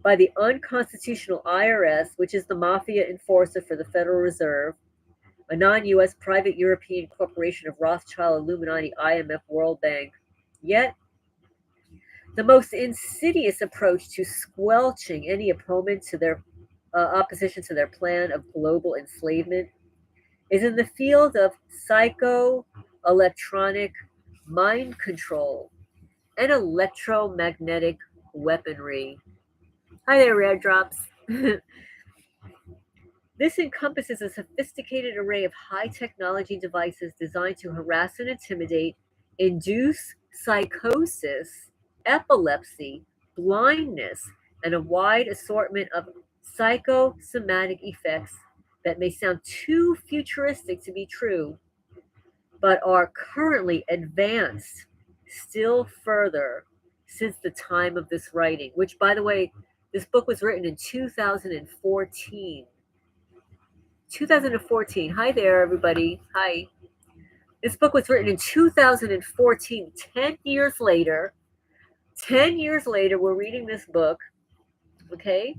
by the unconstitutional IRS, which is the mafia enforcer for the Federal Reserve, a non-U.S. private European corporation of Rothschild, Illuminati, IMF, World Bank. Yet, the most insidious approach to squelching any opponent to their opposition to their plan of global enslavement is in the field of psycho-electronic mind control and electromagnetic weaponry. Hi there, Rare Drops. This encompasses a sophisticated array of high technology devices designed to harass and intimidate, induce psychosis, epilepsy, blindness, and a wide assortment of psychosomatic effects that may sound too futuristic to be true, but are currently advanced still further since the time of this writing, which, by the way, this book was written in 2014. 2014. Hi there, everybody. Hi. This book was written in 2014, 10 years later. 10 years later, we're reading this book, okay?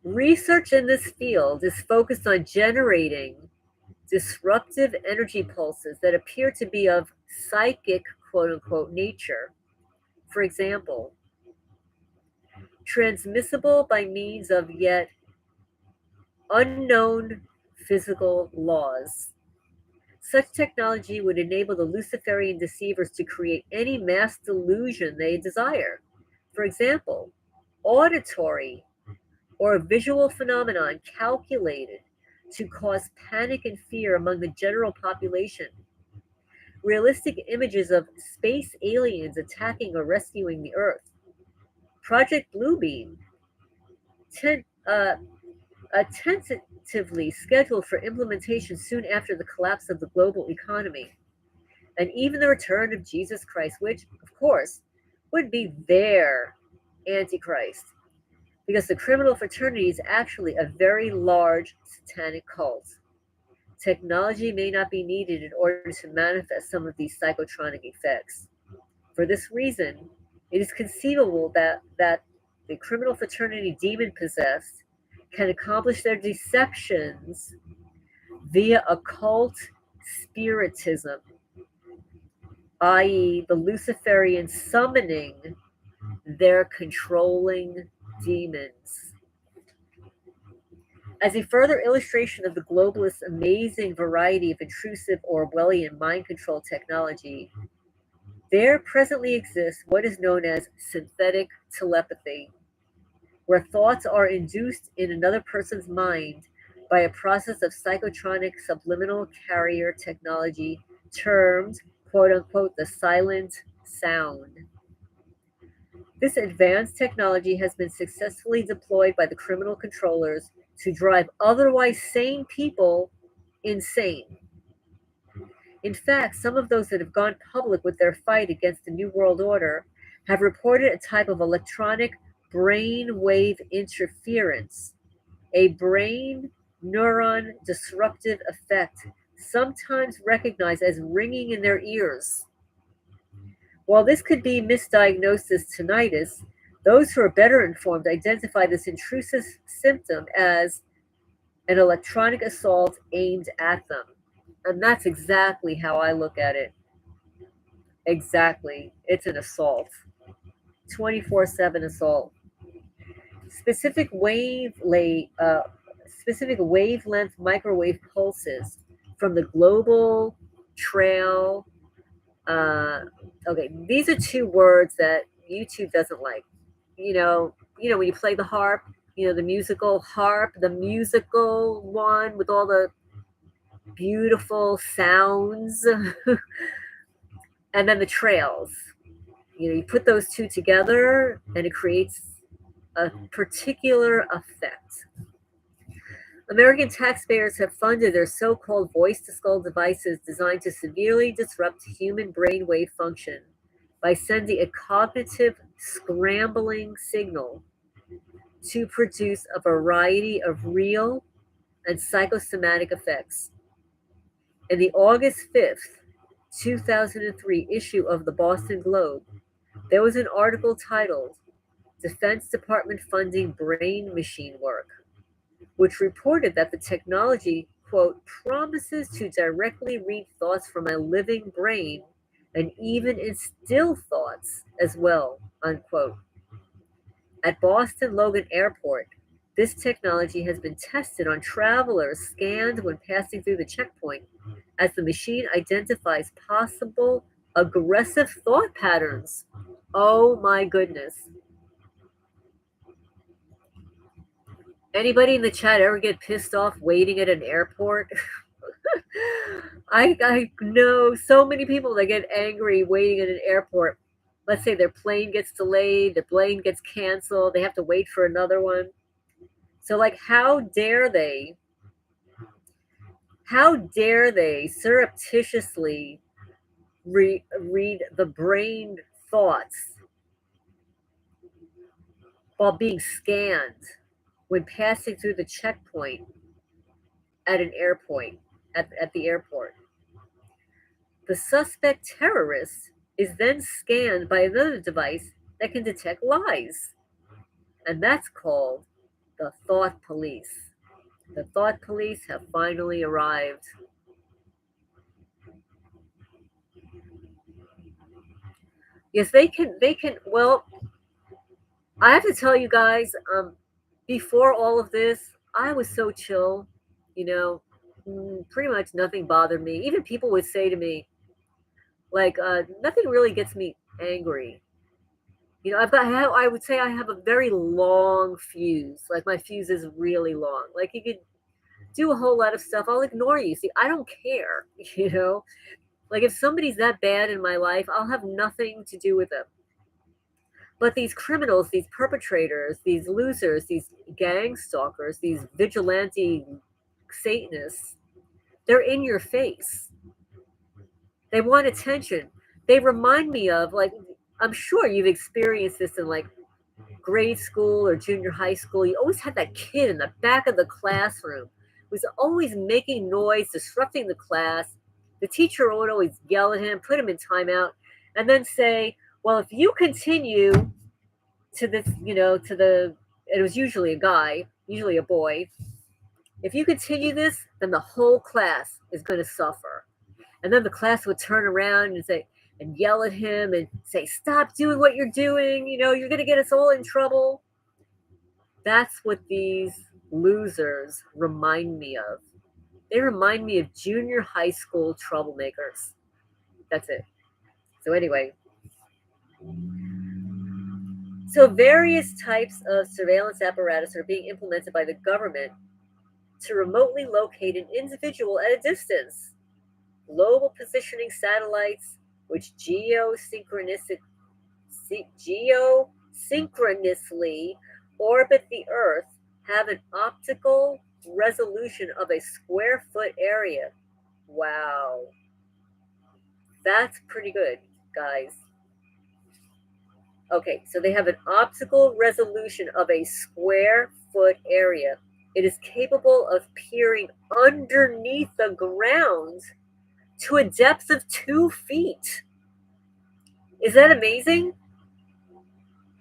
Research in this field is focused on generating disruptive energy pulses that appear to be of psychic, quote unquote, nature. For example, transmissible by means of yet unknown physical laws. Such technology would enable the Luciferian deceivers to create any mass delusion they desire. For example, auditory or a visual phenomenon calculated to cause panic and fear among the general population. Realistic images of space aliens attacking or rescuing the Earth. Project Bluebeam, ten, uh, tentatively scheduled for implementation soon after the collapse of the global economy. And even the return of Jesus Christ, which, of course, would be their Antichrist, because the criminal fraternity is actually a very large satanic cult. Technology may not be needed in order to manifest some of these psychotronic effects. For this reason, it is conceivable that the criminal fraternity demon possessed can accomplish their deceptions via occult spiritism, i.e., the Luciferian summoning their controlling demons. As a further illustration of the globalists' amazing variety of intrusive Orwellian mind control technology, there presently exists what is known as synthetic telepathy, where thoughts are induced in another person's mind by a process of psychotronic subliminal carrier technology termed, quote unquote, the silent sound. This advanced technology has been successfully deployed by the criminal controllers to drive otherwise sane people insane. In fact, some of those that have gone public with their fight against the New World Order have reported a type of electronic brain wave interference, a brain neuron disruptive effect, sometimes recognized as ringing in their ears. While this could be misdiagnosed as tinnitus, those who are better informed identify this intrusive symptom as an electronic assault aimed at them. And that's exactly how I look at it. Exactly. It's an assault. 24/7 assault. Specific specific wavelength microwave pulses from the global trail. Okay, these are two words that YouTube doesn't like. When you play the harp, the musical harp, the musical one with all the beautiful sounds, and then the trails. You put those two together and it creates a particular effect. American taxpayers have funded their so called voice to skull devices designed to severely disrupt human brainwave function by sending a cognitive scrambling signal to produce a variety of real and psychosomatic effects. In the August 5th, 2003 issue of the Boston Globe, there was an article titled Defense Department Funding Brain Machine Work, which reported that the technology, quote, promises to directly read thoughts from a living brain and even instill thoughts as well, unquote. At Boston Logan Airport, this technology has been tested on travelers scanned when passing through the checkpoint, as the machine identifies possible aggressive thought patterns. Oh my goodness. Anybody in the chat ever get pissed off waiting at an airport? I know so many people that get angry waiting at an airport. let's say their plane gets delayed, their plane gets canceled, they have to wait for another one. So, like, how dare they surreptitiously read the brain thoughts while being scanned when passing through the checkpoint at an airport, at the airport. The suspect terrorist is then scanned by another device that can detect lies, and that's called the thought police. The thought police have finally arrived. Yes, they can well, I have to tell you guys, before all of this, I was so chill, you know, pretty much nothing bothered me. Even people would say to me, like, nothing really gets me angry. I would say I have a very long fuse. Like, my fuse is really long. Like, you could do a whole lot of stuff. I'll ignore you. See, I don't care, you know? Like, if somebody's that bad in my life, I'll have nothing to do with them. But these criminals, these perpetrators, these losers, these gang stalkers, these vigilante Satanists, they're in your face. They want attention. They remind me of, like, I'm sure you've experienced this in, like, grade school or junior high school. You always had that kid in the back of the classroom who was always making noise, disrupting the class. The teacher would always yell at him, put him in timeout, and then say, well, if you continue to this, it was usually a guy, usually a boy. If you continue this, then the whole class is going to suffer. And then the class would turn around and say, and yell at him and say, stop doing what you're doing. You're going to get us all in trouble. That's what these losers remind me of. They remind me of junior high school troublemakers. That's it. So, anyway, so various types of surveillance apparatus are being implemented by the government to remotely locate an individual at a distance. Global positioning satellites, which geosynchronously orbit the Earth, have an optical resolution of a square foot area. Wow. That's pretty good, guys. Okay, so they have an optical resolution of a square foot area. It is capable of peering underneath the ground to a depth of 2 feet. Is that amazing?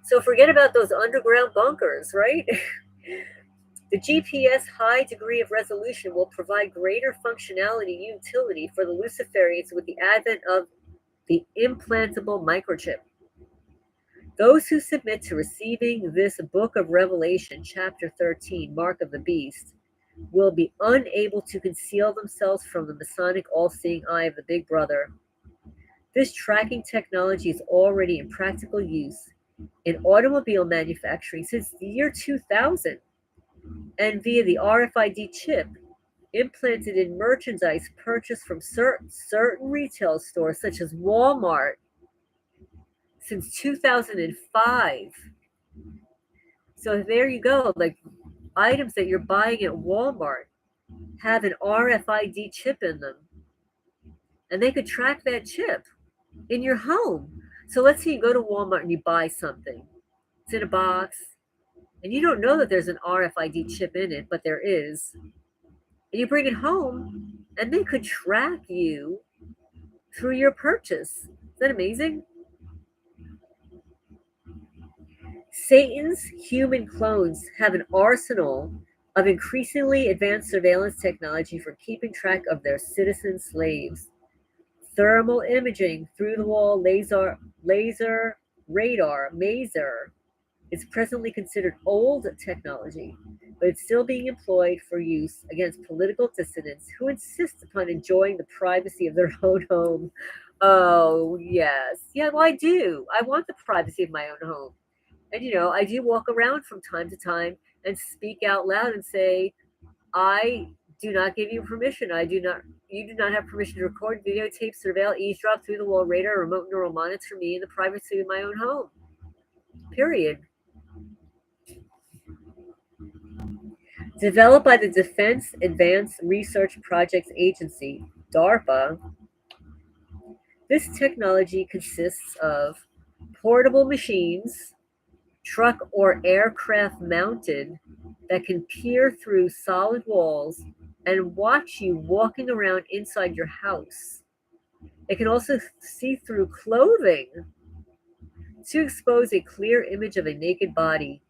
So forget about those underground bunkers, right? The GPS high degree of resolution will provide greater functionality and utility for the Luciferians with the advent of the implantable microchip. Those who submit to receiving this Book of Revelation, chapter 13, Mark of the Beast, will be unable to conceal themselves from the Masonic all-seeing eye of the Big Brother. This tracking technology is already in practical use in automobile manufacturing since the year 2000, and via the RFID chip implanted in merchandise purchased from certain retail stores such as Walmart since 2005. So there you go. Like, items that you're buying at Walmart have an RFID chip in them, and they could track that chip in your home. So let's say you go to Walmart and you buy something. It's in a box, and you don't know that there's an RFID chip in it, but there is. And you bring it home, and they could track you through your purchase. Is that amazing? Satan's human clones have an arsenal of increasingly advanced surveillance technology for keeping track of their citizen slaves. Thermal imaging, through the wall laser radar, maser, is presently considered old technology, but it's still being employed for use against political dissidents who insist upon enjoying the privacy of their own home. Oh, yes. Yeah, well, I do. I want the privacy of my own home. And, I do walk around from time to time and speak out loud and say, I do not give you permission. You do not have permission to record, videotape, surveil, eavesdrop, through the wall radar, or remote neural monitor me in the privacy of my own home. Period. Developed by the Defense Advanced Research Projects Agency, DARPA, this technology consists of portable machines, truck or aircraft mounted, that can peer through solid walls and watch you walking around inside your house. It can also see through clothing to expose a clear image of a naked body.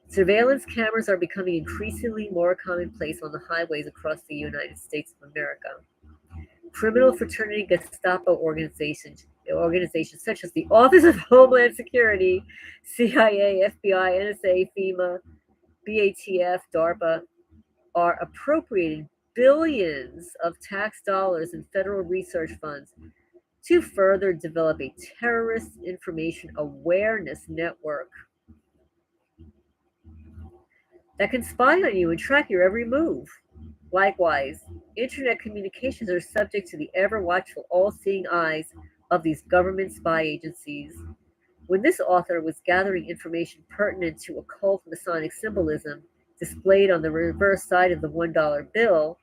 Surveillance cameras are becoming increasingly more commonplace on the highways across the United States of America. Criminal fraternity Gestapo organizations such as the Office of Homeland Security, CIA, FBI, NSA, FEMA, BATF, DARPA are appropriating billions of tax dollars in federal research funds to further develop a terrorist information awareness network that can spy on you and track your every move. Likewise, internet communications are subject to the ever watchful, all seeing eyes of these government spy agencies. When this author was gathering information pertinent to occult Masonic symbolism displayed on the reverse side of the $1 bill,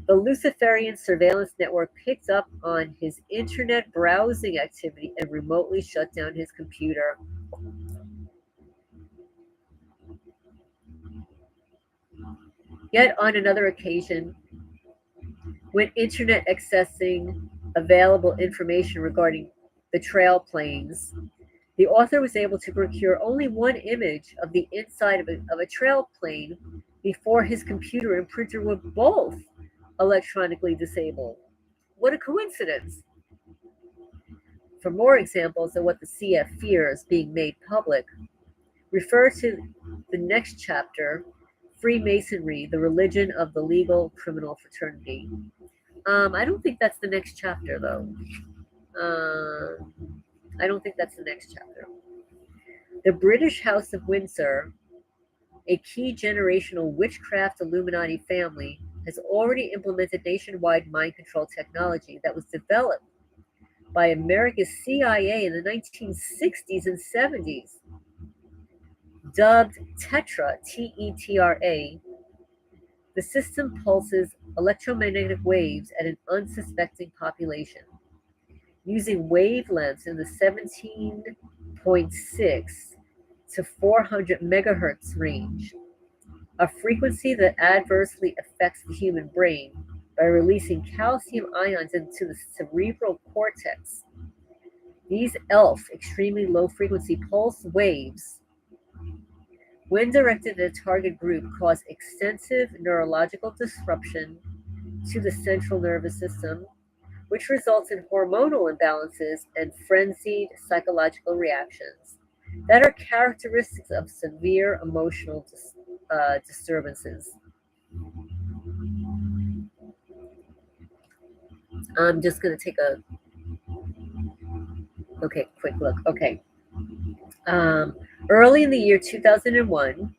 the Luciferian surveillance network picked up on his internet browsing activity and remotely shut down his computer. Yet on another occasion, when internet accessing available information regarding the trail planes, the author was able to procure only one image of the inside of a trail plane before his computer and printer were both electronically disabled. What a coincidence! For more examples of what the CF fears being made public, refer to the next chapter, Freemasonry, the Religion of the Legal Criminal Fraternity. I don't think that's the next chapter, though. Uh, I don't think that's the next chapter. The British House of Windsor, a key generational witchcraft Illuminati family, has already implemented nationwide mind control technology that was developed by America's CIA in the 1960s and 70s. Dubbed Tetra, TETRA, the system pulses electromagnetic waves at an unsuspecting population, using wavelengths in the 17.6 to 400 megahertz range, a frequency that adversely affects the human brain by releasing calcium ions into the cerebral cortex. These ELF, extremely low frequency pulse waves, when directed at a target group, cause extensive neurological disruption to the central nervous system, which results in hormonal imbalances and frenzied psychological reactions that are characteristics of severe emotional disturbances. I'm just going to take a quick look. Okay. Early in the year 2001,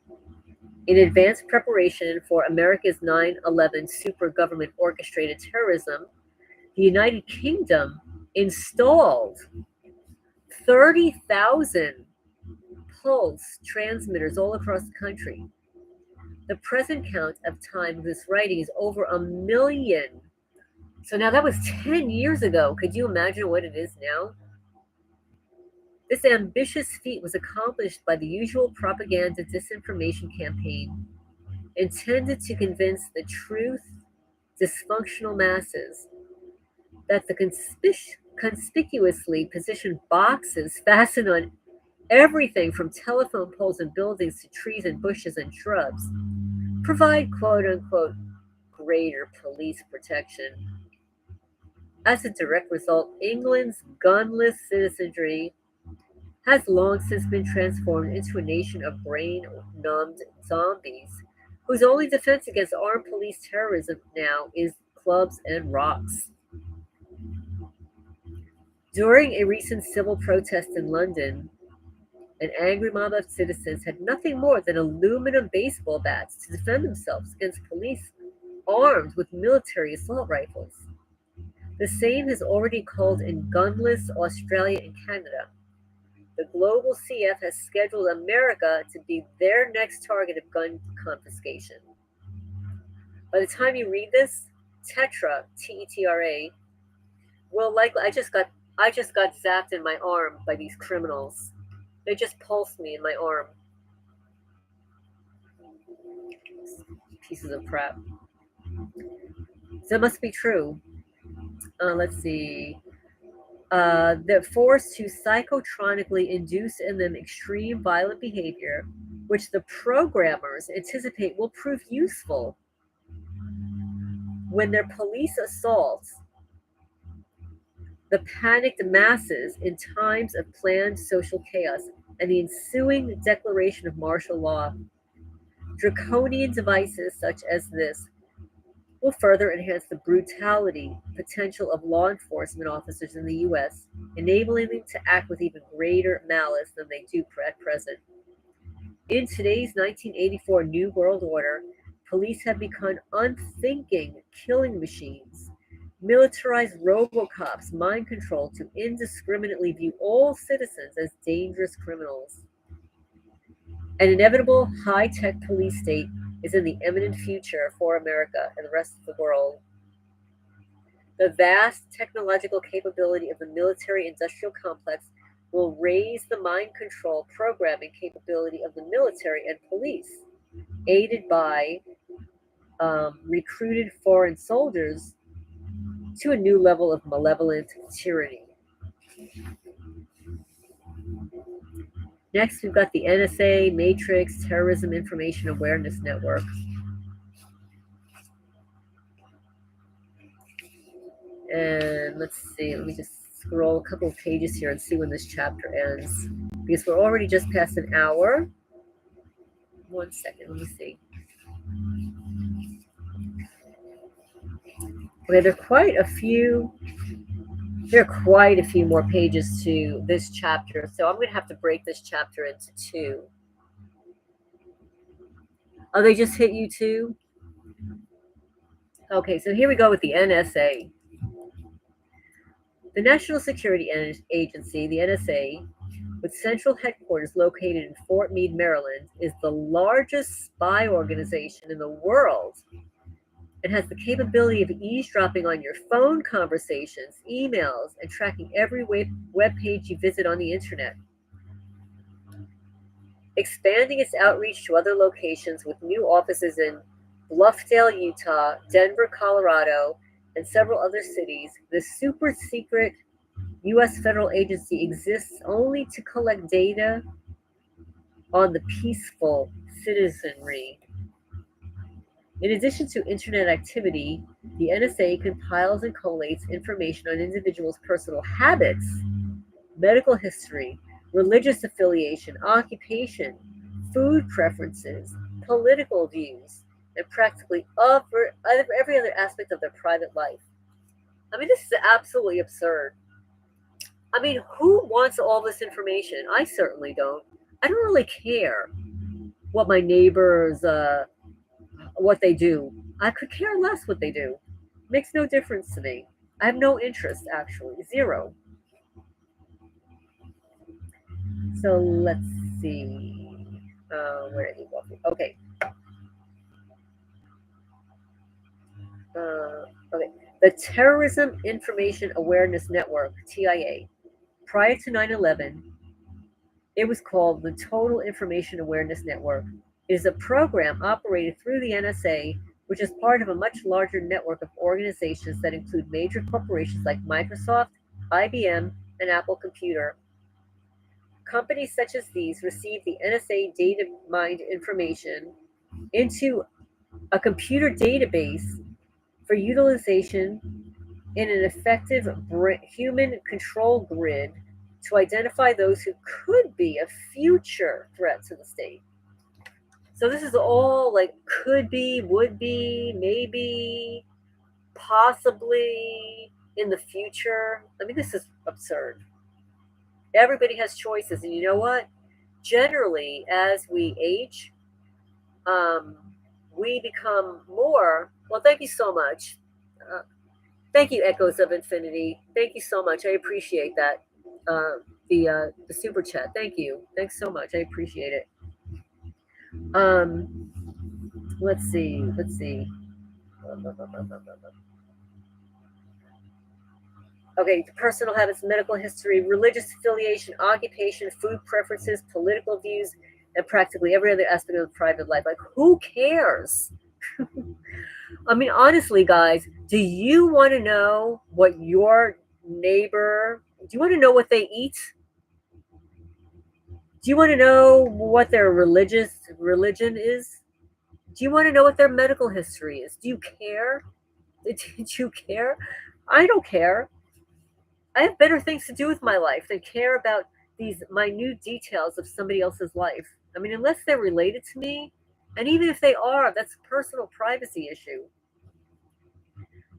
in advanced preparation for America's 9/11 super government orchestrated terrorism, the United Kingdom installed 30,000 pulse transmitters all across the country. The present count of time of this writing is over 1 million. So now that was 10 years ago. Could you imagine what it is now? This ambitious feat was accomplished by the usual propaganda disinformation campaign intended to convince the truth dysfunctional masses that the conspicuously positioned boxes fastened on everything from telephone poles and buildings to trees and bushes and shrubs provide quote unquote greater police protection. As a direct result, England's gunless citizenry has long since been transformed into a nation of brain numbed zombies whose only defense against armed police terrorism now is clubs and rocks. During a recent civil protest in London, An angry mob of citizens had nothing more than aluminum baseball bats to defend themselves against police armed with military assault rifles. The same has already called in gunless Australia and Canada. The global CF has scheduled America to be their next target of gun confiscation. By the time you read this, Tetra, Tetra, will likely I just got zapped in my arm by these criminals. They just pulsed me in my arm. Pieces of crap. So it must be true. Let's see. They're forced to psychotronically induce in them extreme violent behavior, which the programmers anticipate will prove useful when their police assaults the panicked masses in times of planned social chaos and the ensuing declaration of martial law. Draconian devices such as this will further enhance the brutality potential of law enforcement officers in the U.S., enabling them to act with even greater malice than they do at present. In today's 1984 New World Order, police have become unthinking killing machines, militarized robocops mind controlled to indiscriminately view all citizens as dangerous criminals. An inevitable high tech police state is in the imminent future for America and the rest of the world. The vast technological capability of the military industrial complex will raise the mind control programming capability of the military and police, aided by recruited foreign soldiers, to a new level of malevolent tyranny. Next, we've got the NSA Matrix Terrorism Information Awareness Network. And let's see, let me just scroll a couple of pages here and see when this chapter ends. Because we're already just past an hour. 1 second, let me see. Okay, there are quite a few more pages to this chapter, so I'm going to have to break this chapter into two. Oh, they just hit you too? Okay, so here we go with the NSA. The National Security Agency, the NSA, with central headquarters located in Fort Meade, Maryland, is the largest spy organization in the world. It has the capability of eavesdropping on your phone conversations, emails, and tracking every web page you visit on the internet. Expanding its outreach to other locations with new offices in Bluffdale, Utah, Denver, Colorado, and several other cities, the super secret U.S. federal agency exists only to collect data on the peaceful citizenry. In addition to internet activity, the NSA compiles and collates information on individuals' personal habits, medical history, religious affiliation, occupation, food preferences, political views, and practically every other aspect of their private life. I mean, this is absolutely absurd. I mean, who wants all this information? I certainly don't. I don't really care what my neighbors, what they do. I could care less what they do. Makes no difference to me. I have no interest, actually. Zero. So let's see. Where did he go? Okay. Okay. The Terrorism Information Awareness Network, TIA. Prior to 9/11, it was called the Total Information Awareness Network. It is a program operated through the NSA, which is part of a much larger network of organizations that include major corporations like Microsoft, IBM, and Apple Computer. Companies such as these receive the NSA data mined information into a computer database for utilization in an effective human control grid to identify those who could be a future threat to the state. So this is all like could be, would be, maybe, possibly in the future. I mean, this is absurd. Everybody has choices, and you know what? generally, as we age, um, we become more. Well, thank you so much. Uh, Thank you, Echoes of Infinity. Thank you so much. I appreciate that. The super chat. Thank you. Thanks so much. I appreciate it. Um, let's see. Let's see. Okay, personal habits, medical history, religious affiliation, occupation, food preferences, political views, and practically every other aspect of private life. Like, who cares? I mean, honestly, guys, do you want to know what your neighbor, do you want to know what they eat? Do you want to know what their religion is? Do you want to know what their medical history is? Do you care? Did you care? I don't care. I have better things to do with my life than care about these minute details of somebody else's life. I mean, unless they're related to me, and even if they are, that's a personal privacy issue.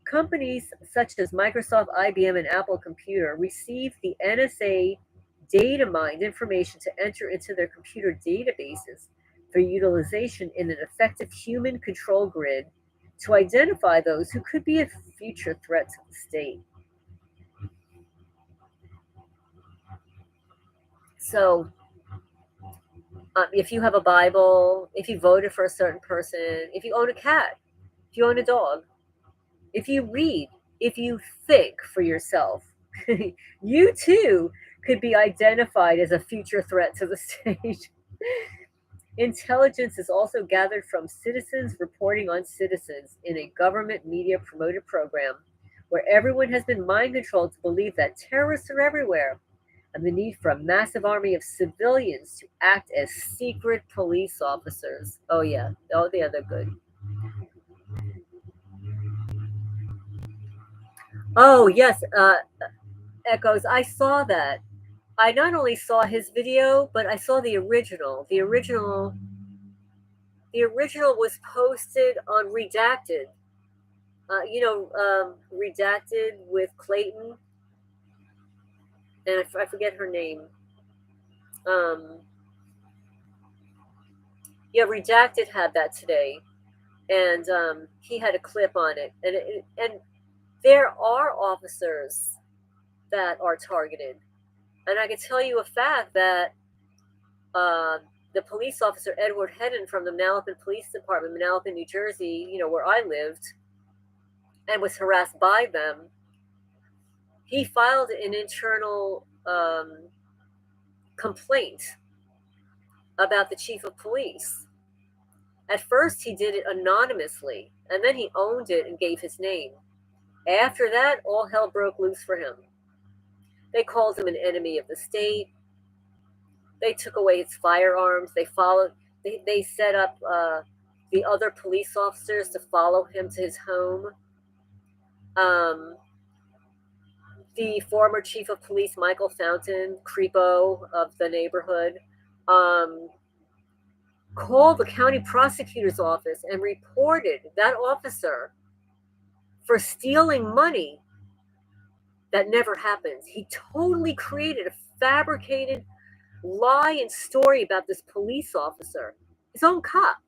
Companies such as Microsoft, IBM, and Apple Computer receive the NSA data mined information to enter into their computer databases for utilization in an effective human control grid to identify those who could be a future threat to the state. So, if you have a Bible, if you voted for a certain person, if you own a cat, if you own a dog, if you read, if you think for yourself, you too could be identified as a future threat to the state. Intelligence is also gathered from citizens reporting on citizens in a government media promoted program where everyone has been mind controlled to believe that terrorists are everywhere and the need for a massive army of civilians to act as secret police officers. Oh, yeah. Oh, yeah, they're good. Oh, yes. Echoes. I saw that. I not only saw his video, but I saw the original. The original was posted on Redacted. Redacted with Clayton, and I forget her name. Um, yeah, Redacted had that today, and he had a clip on it, and there are officers that are targeted, and I can tell you a fact that uh, the police officer Edward Hedden from the Manalapan Police Department, Manalapan, New Jersey, where I lived, and was harassed by them. He filed an internal complaint about the chief of police. At first, he did it anonymously, and then he owned it and gave his name. After that, all hell broke loose for him. They called him an enemy of the state. They took away his firearms. They set up the other police officers to follow him to his home. Um, the former chief of police, Michael Fountain, creepo of the neighborhood, um, called the county prosecutor's office and reported that officer for stealing money that never happened. He totally created a fabricated lie and story about this police officer, his own cop,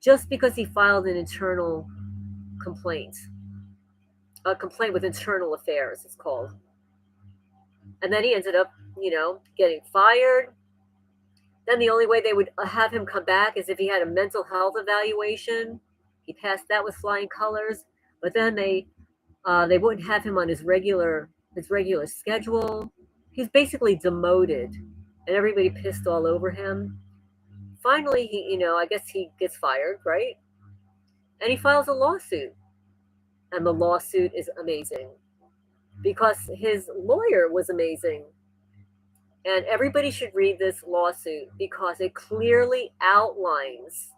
just because he filed an internal complaint. A complaint with internal affairs, it's called. And then he ended up, getting fired. Then the only way they would have him come back is if he had a mental health evaluation. He passed that with flying colors. But then they wouldn't have him on his regular schedule. He's basically demoted, and everybody pissed all over him. Finally, I guess he gets fired, right? And he files a lawsuit, and the lawsuit is amazing because his lawyer was amazing. And everybody should read this lawsuit because it clearly outlines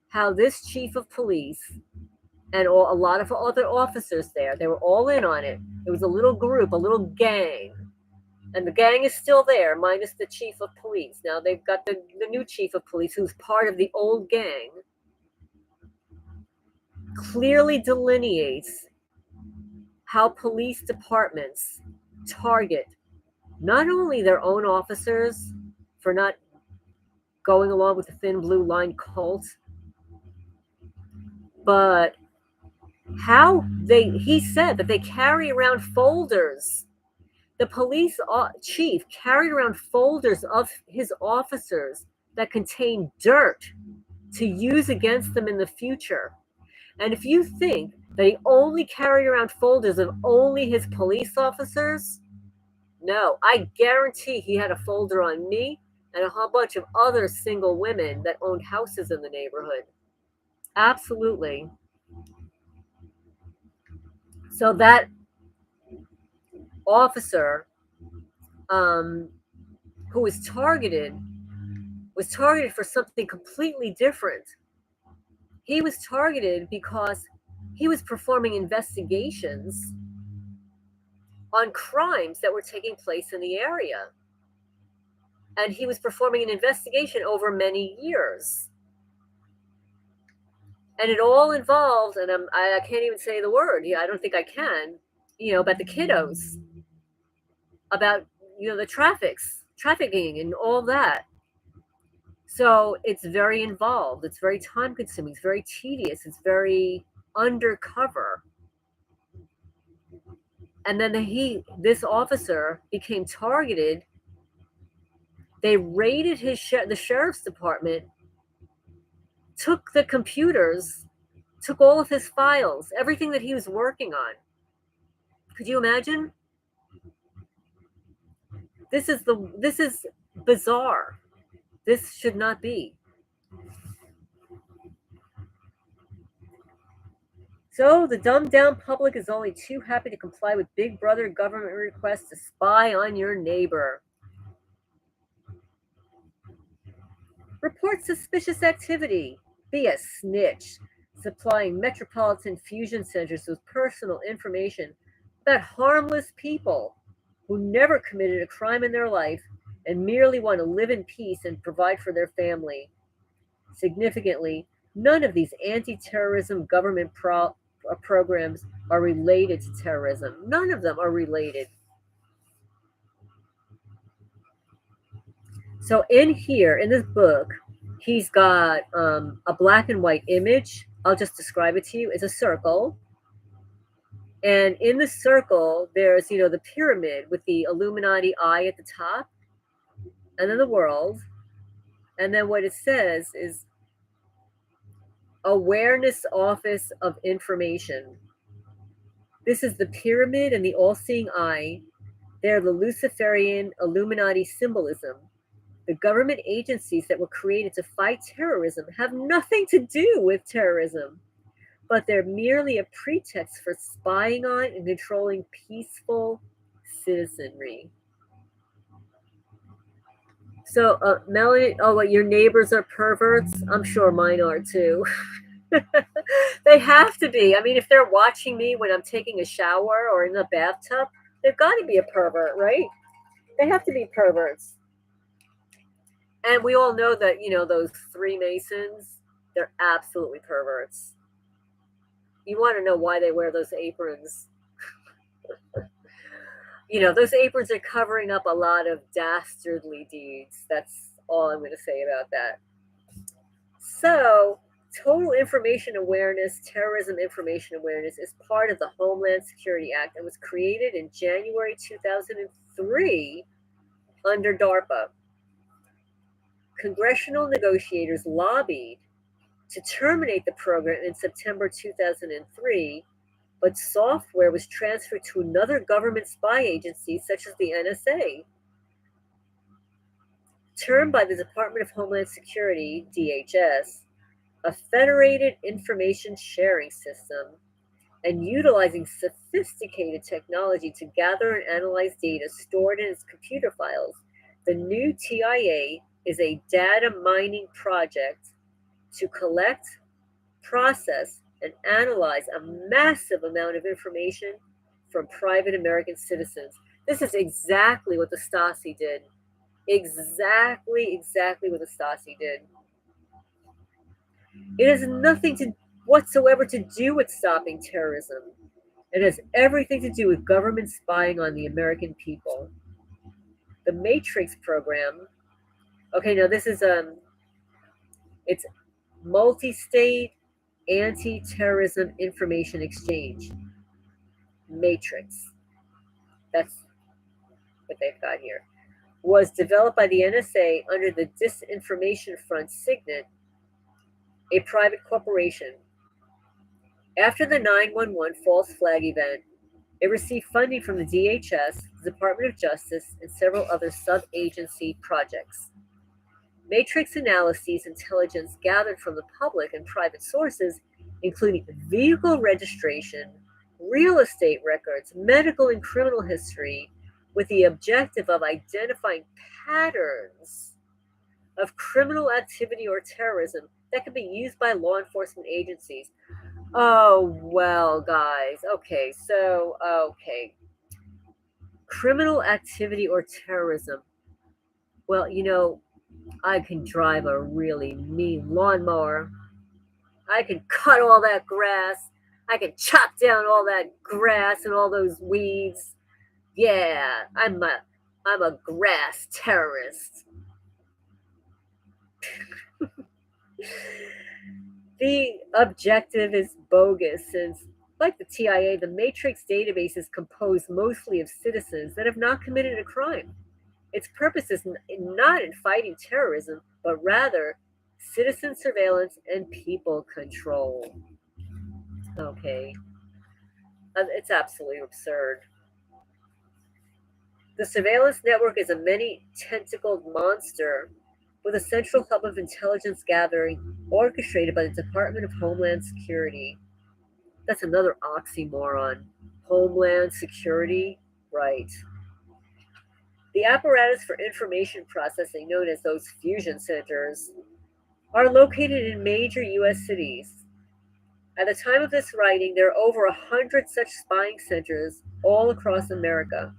how this chief of police and a lot of other officers there, they were all in on it. It was a little group, a little gang. And the gang is still there, minus the chief of police. Now they've got the new chief of police, who's part of the old gang, clearly delineates how police departments target not only their own officers, for not going along with the thin blue line cult. But he said that they carry around folders. The police chief carried around folders of his officers that contain dirt to use against them in the future. And if you think that he only carried around folders of only his police officers, no, I guarantee he had a folder on me and a whole bunch of other single women that owned houses in the neighborhood. Absolutely. So that officer who was targeted for something completely different. He was targeted because he was performing investigations on crimes that were taking place in the area. And he was performing an investigation over many years. And it all involved, and I can't even say the word, I don't think I can, about the kiddos, about, the trafficking and all that. So it's very involved. It's very time consuming. It's very tedious. It's very undercover. And then this officer became targeted. They raided the sheriff's department, took the computers, took all of his files, everything that he was working on. Could you imagine? This is bizarre. This should not be. So the dumbed down public is only too happy to comply with Big Brother government requests to spy on your neighbor. Report suspicious activity. Be a snitch. Supplying metropolitan fusion centers with personal information about harmless people who never committed a crime in their life and merely want to live in peace and provide for their family. Significantly, none of these anti-terrorism government programs are related to terrorism. None of them are related. So in this book, he's got a black and white image. I'll just describe it to you. It's a circle. And in the circle, there's, the pyramid with the Illuminati eye at the top, and then the world. And then what it says is Awareness Office of Information. This is the pyramid and the all-seeing eye. They're the Luciferian Illuminati symbolism. The government agencies that were created to fight terrorism have nothing to do with terrorism, but they're merely a pretext for spying on and controlling peaceful citizenry. So, Melanie, what, your neighbors are perverts? I'm sure mine are too. They have to be. I mean, if they're watching me when I'm taking a shower or in the bathtub, they've got to be a pervert, right? They have to be perverts. And we all know that, those Freemasons, they're absolutely perverts. You want to know why they wear those aprons. Those aprons are covering up a lot of dastardly deeds. That's all I'm going to say about that. So, total information awareness, terrorism information awareness is part of the Homeland Security Act and was created in January 2003 under DARPA. Congressional negotiators lobbied to terminate the program in September 2003, but software was transferred to another government spy agency, such as the NSA. Termed by the Department of Homeland Security, DHS, a federated information sharing system, and utilizing sophisticated technology to gather and analyze data stored in its computer files, the new TIA is a data mining project to collect, process, and analyze a massive amount of information from private American citizens. This is exactly what the Stasi did. Exactly what the Stasi did. It has nothing whatsoever to do with stopping terrorism. It has everything to do with government spying on the American people. The Matrix program Okay, now this is it's multi-state anti-terrorism information exchange matrix. That's what they've got here. Was developed by the NSA under the Disinformation Front Signet, a private corporation. After the 911 false flag event, it received funding from the DHS, the Department of Justice, and several other sub agency projects. Matrix analyses intelligence gathered from the public and private sources, including vehicle registration, real estate records, medical and criminal history, with the objective of identifying patterns of criminal activity or terrorism that can be used by law enforcement agencies. Oh, well, guys. Okay. Criminal activity or terrorism. Well, I can drive a really mean lawnmower. I can cut all that grass. I can chop down all that grass and all those weeds. Yeah, I'm a grass terrorist. The objective is bogus since, like the TIA, the Matrix database is composed mostly of citizens that have not committed a crime. Its purpose is not in fighting terrorism, but rather citizen surveillance and people control. Okay, it's absolutely absurd. The surveillance network is a many tentacled monster with a central hub of intelligence gathering orchestrated by the Department of Homeland Security. That's another oxymoron. Homeland Security? Right. The apparatus for information processing, known as those fusion centers, are located in major U.S. cities. At the time of this writing, there are over 100 such spying centers all across America.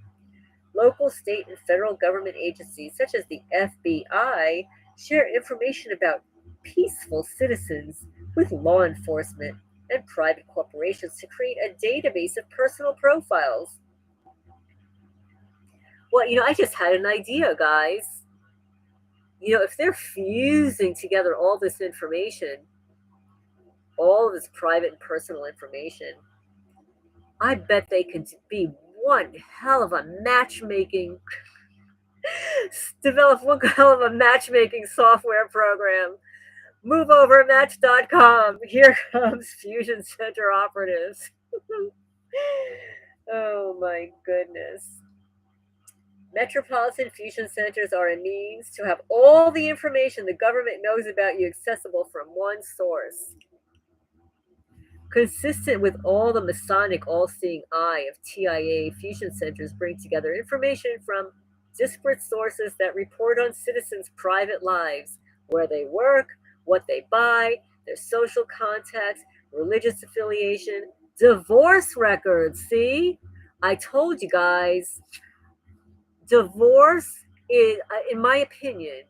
Local, state, and federal government agencies, such as the FBI, share information about peaceful citizens with law enforcement and private corporations to create a database of personal profiles. Well, I just had an idea, guys. If they're fusing together all this information, all of this private and personal information, I bet they can be one hell of a matchmaking, develop one hell of a matchmaking software program. Move over match.com. Here comes Fusion Center operatives. Oh my goodness. Metropolitan fusion centers are a means to have all the information the government knows about you accessible from one source. Consistent with all the Masonic all-seeing eye of TIA, fusion centers bring together information from disparate sources that report on citizens' private lives, where they work, what they buy, their social contacts, religious affiliation, divorce records. See? I told you guys. Divorce is, in my opinion,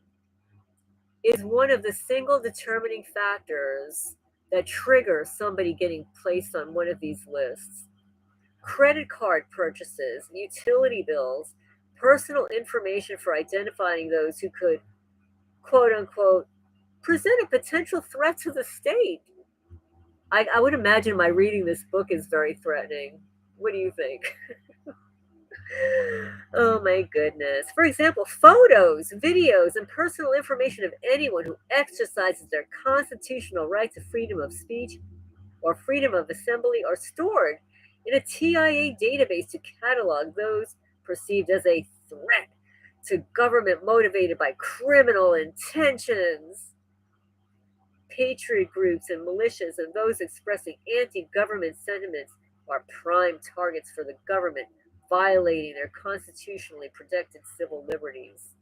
is one of the single determining factors that trigger somebody getting placed on one of these lists. Credit card purchases, utility bills, personal information for identifying those who could, quote unquote, present a potential threat to the state. I would imagine my reading this book is very threatening. What do you think? Oh my goodness. For example, photos, videos, and personal information of anyone who exercises their constitutional right to freedom of speech or freedom of assembly are stored in a TIA database to catalog those perceived as a threat to government motivated by criminal intentions. Patriot groups and militias and those expressing anti government sentiments are prime targets for the government, violating their constitutionally protected civil liberties.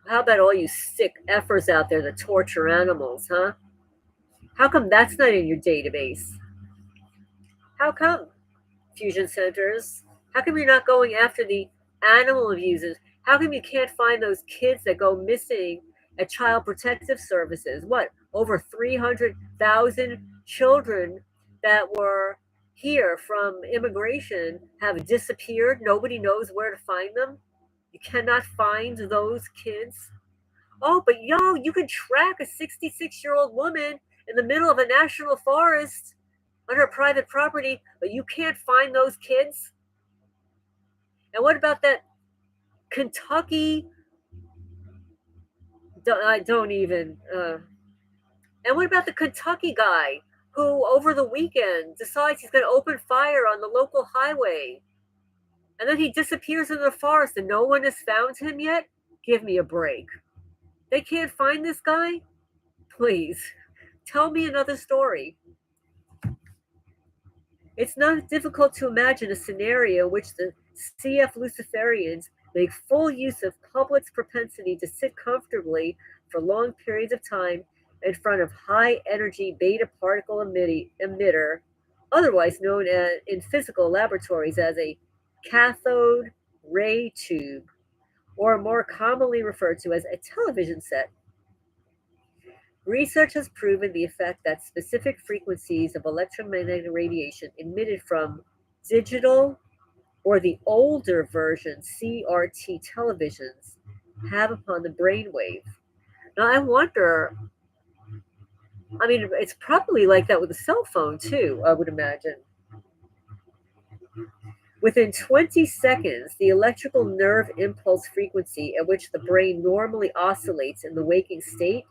How about all you sick effers out there that torture animals, huh? How come that's not in your database? How come? Fusion centers? How come you're not going after the animal abusers? How come you can't find those kids that go missing at Child Protective Services? What, over 300,000 children that were here from immigration have disappeared? Nobody knows where to find them? You cannot find those kids. Oh, but yo, you can track a 66-year-old woman in the middle of a national forest on her private property, but you can't find those kids? And what about that Kentucky? I don't even. And what about the Kentucky guy who, over the weekend, decides he's going to open fire on the local highway? And then he disappears in the forest and no one has found him yet? Give me a break. They can't find this guy? Please, tell me another story. It's not difficult to imagine a scenario in which the CF Luciferians make full use of public's propensity to sit comfortably for long periods of time in front of high energy beta particle emitter, otherwise known in physical laboratories as a cathode ray tube, or more commonly referred to as a television set. Research has proven the effect that specific frequencies of electromagnetic radiation emitted from digital or the older version CRT televisions have upon the brainwave. Now, I wonder, I mean, it's probably like that with a cell phone too, I would imagine. Within 20 seconds, the electrical nerve impulse frequency at which the brain normally oscillates in the waking state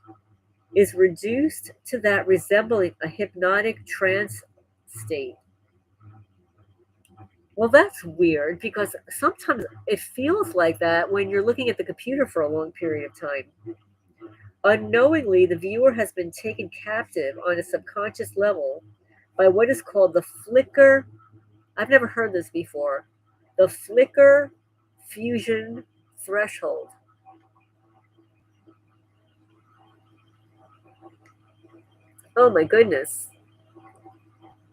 is reduced to that resembling a hypnotic trance state. Well, that's weird because sometimes it feels like that when you're looking at the computer for a long period of time. Unknowingly, the viewer has been taken captive on a subconscious level by what is called the flicker. I've never heard this before. The flicker fusion threshold. Oh my goodness.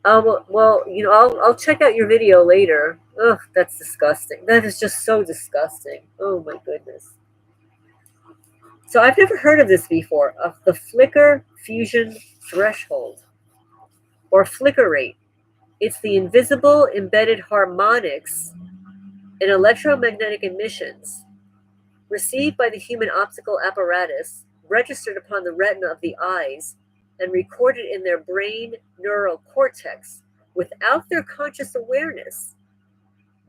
I'll check out your video later. Ugh, that's disgusting. That is just so disgusting. Oh my goodness. So I've never heard of this before, of the flicker fusion threshold or flicker rate. It's the invisible embedded harmonics in electromagnetic emissions received by the human optical apparatus, registered upon the retina of the eyes, and recorded in their brain neural cortex without their conscious awareness.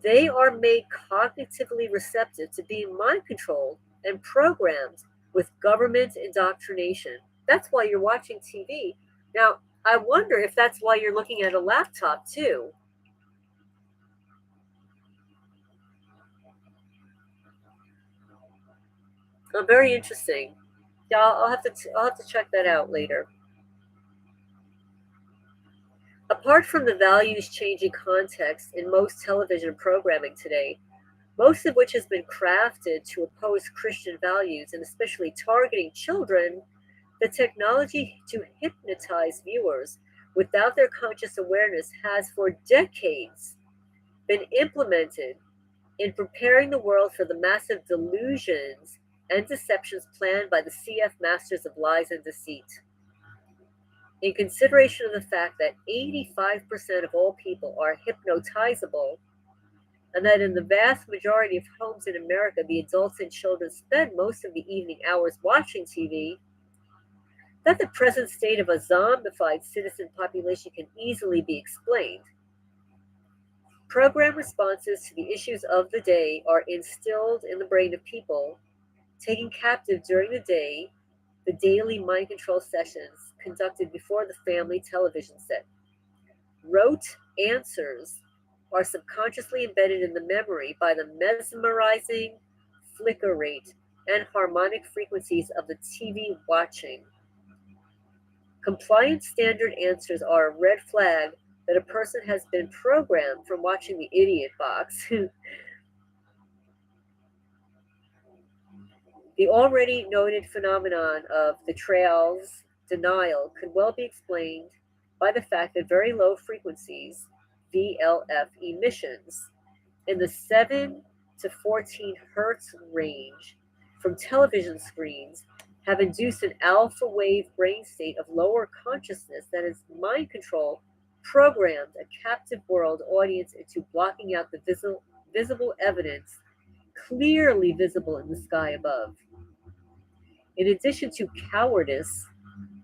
They are made cognitively receptive to being mind controlled and programmed with government indoctrination. That's why you're watching TV. Now, I wonder if that's why you're looking at a laptop too. Very interesting. Yeah, I'll have to check that out later. Apart from the values changing context in most television programming today, most of which has been crafted to oppose Christian values and especially targeting children, the technology to hypnotize viewers without their conscious awareness has for decades been implemented in preparing the world for the massive delusions and deceptions planned by the CF masters of lies and deceit. In consideration of the fact that 85% of all people are hypnotizable, and that in the vast majority of homes in America, the adults and children spend most of the evening hours watching TV, that the present state of a zombified citizen population can easily be explained. Program responses to the issues of the day are instilled in the brain of people, taken captive during the day, the daily mind control sessions conducted before the family television set. Rote answers are subconsciously embedded in the memory by the mesmerizing flicker rate and harmonic frequencies of the TV watching. Compliant standard answers are a red flag that a person has been programmed from watching the idiot box. The already noted phenomenon of the trail's denial could well be explained by the fact that very low frequencies, VLF emissions, in the 7 to 14 hertz range from television screens have induced an alpha wave brain state of lower consciousness that is mind control programmed a captive world audience into blocking out the visible evidence clearly visible in the sky above. In addition to cowardice,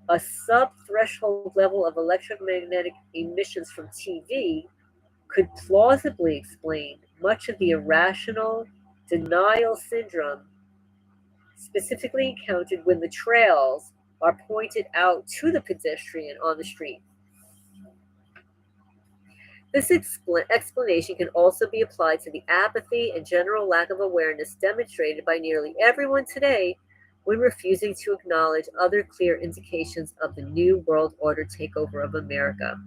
a sub-threshold level of electromagnetic emissions from TV could plausibly explain much of the irrational denial syndrome specifically encountered when the trails are pointed out to the pedestrian on the street. This explanation can also be applied to the apathy and general lack of awareness demonstrated by nearly everyone today when refusing to acknowledge other clear indications of the New World Order takeover of America.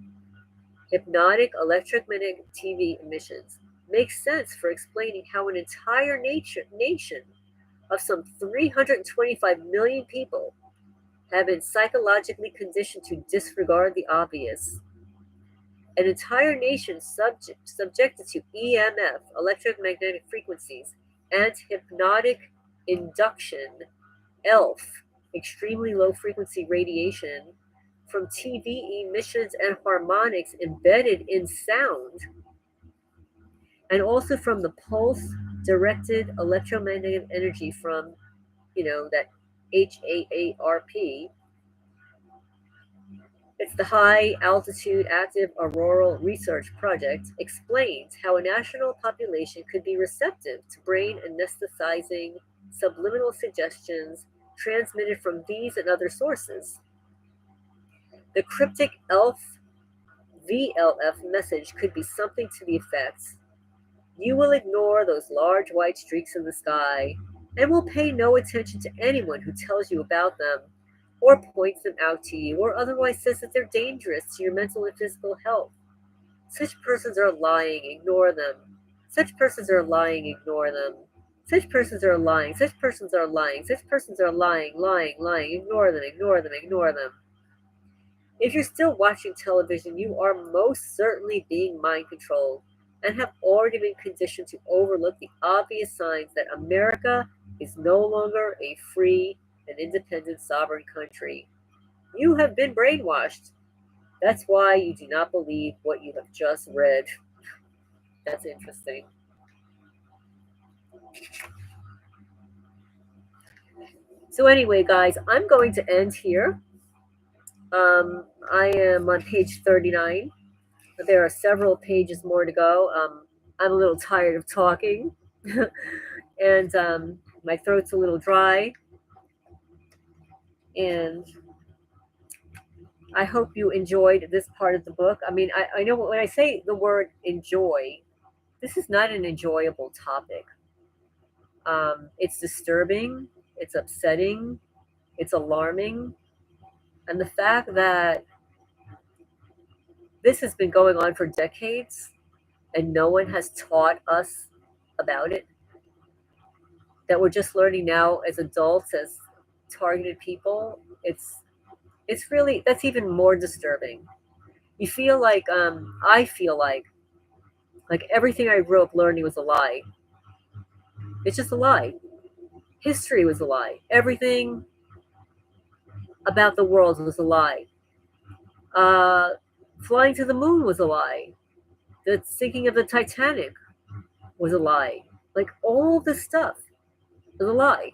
Hypnotic electromagnetic TV emissions make sense for explaining how an entire nation of some 325 million people have been psychologically conditioned to disregard the obvious. An entire nation subjected to EMF, electromagnetic frequencies, and hypnotic induction, ELF, extremely low frequency radiation, from TV emissions and harmonics embedded in sound, and also from the pulse directed electromagnetic energy from, that HAARP. It's the High Altitude Active Auroral Research Project, explains how a national population could be receptive to brain anesthetizing subliminal suggestions transmitted from these and other sources. The cryptic ELF VLF message could be something to the effect: you will ignore those large white streaks in the sky and will pay no attention to anyone who tells you about them or points them out to you or otherwise says that they're dangerous to your mental and physical health. Such persons are lying, ignore them. Such persons are lying, ignore them. Such persons are lying, such persons are lying, such persons are lying, lying, lying, ignore them, ignore them, ignore them. If you're still watching television, you are most certainly being mind controlled and have already been conditioned to overlook the obvious signs that America is no longer a free and independent sovereign country. You have been brainwashed. That's why you do not believe what you have just read. That's interesting. So, anyway, guys, I'm going to end here. I am on page 39. But there are several pages more to go. I'm a little tired of talking, and my throat's a little dry. And I hope you enjoyed this part of the book. I mean, I know when I say the word enjoy, this is not an enjoyable topic. It's disturbing, it's upsetting, it's alarming. And the fact that this has been going on for decades and no one has taught us about it, that we're just learning now as adults, as targeted people, it's really, that's even more disturbing. You feel like I feel like everything I grew up learning was a lie. It's just a lie. History was a lie. Everything about the world was a lie. Uh, Flying to the moon was a lie. The sinking of the Titanic was a lie. Like all this stuff was a lie.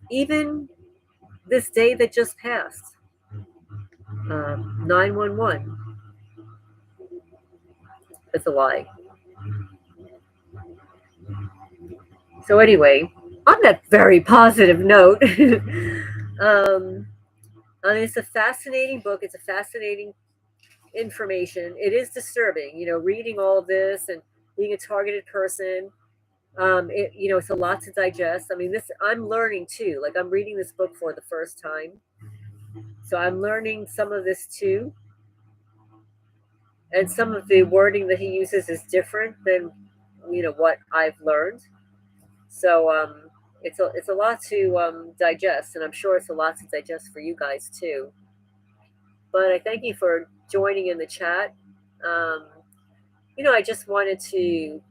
Even this day that just passed, 911, it's a lie. So anyway, on that very positive note, it's a fascinating book. It's a fascinating information. It is disturbing, reading all of this and being a targeted person. It's a lot to digest. I mean, this I'm learning too. Like I'm reading this book for the first time, so I'm learning some of this too. And some of the wording that he uses is different than what I've learned. So it's a lot to digest, and I'm sure it's a lot to digest for you guys too. But I thank you for joining in the chat. Um, I just wanted to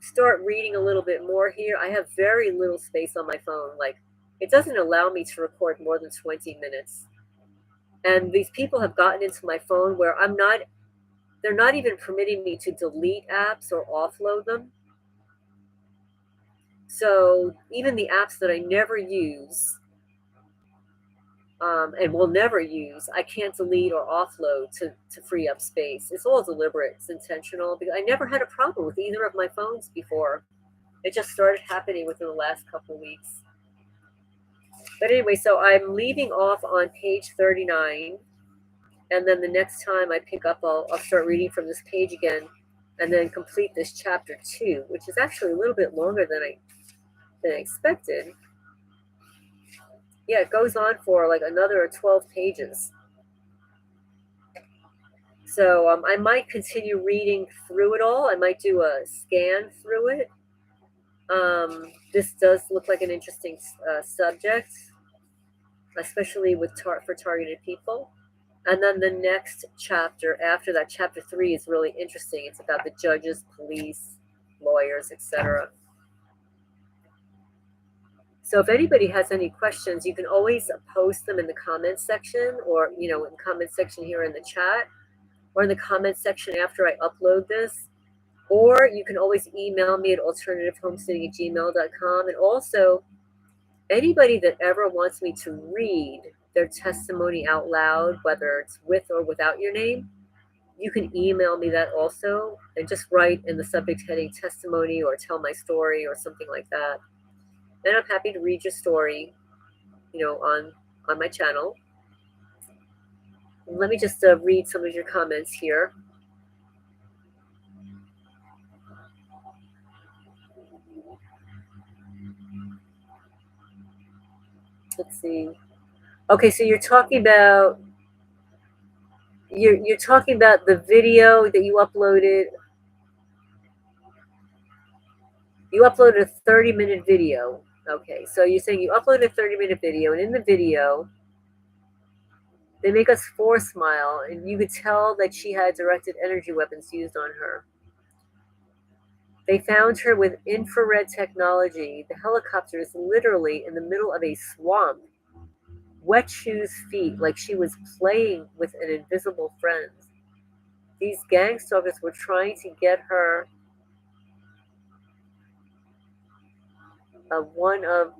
start reading a little bit more here. I have very little space on my phone. Like it doesn't allow me to record more than 20 minutes. And these people have gotten into my phone where they're not even permitting me to delete apps or offload them. So even the apps that I never use, and will never use, I can't delete or offload to free up space. It's all deliberate, it's intentional, because I never had a problem with either of my phones before. It just started happening within the last couple of weeks. But anyway, so I'm leaving off on page 39, and then the next time I pick up, I'll start reading from this page again, and then complete this chapter 2, which is actually a little bit longer than I expected. Yeah, it goes on for like another 12 pages. So I might continue reading through it all. I might do a scan through it. This does look like an interesting subject, especially for targeted people. And then the next chapter after that, chapter 3, is really interesting. It's about the judges, police, lawyers, etc. So if anybody has any questions, you can always post them in the comments section, or in the comment section here in the chat, or in the comment section after I upload this. Or you can always email me at alternativehomesteading@gmail.com. And also, anybody that ever wants me to read their testimony out loud, whether it's with or without your name, you can email me that also, and just write in the subject heading testimony or tell my story or something like that. And I'm happy to read your story, on my channel. Let me just read some of your comments here. Let's see. Okay, so you're talking about the video that you uploaded. You uploaded a 30-minute video. Okay, so you're saying you uploaded a 30-minute video, and in the video, they make us four smile, and you could tell that she had directed energy weapons used on her. They found her with infrared technology. The helicopter is literally in the middle of a swamp. Wet shoes feet, like she was playing with an invisible friend. These gang stalkers were trying to get her one of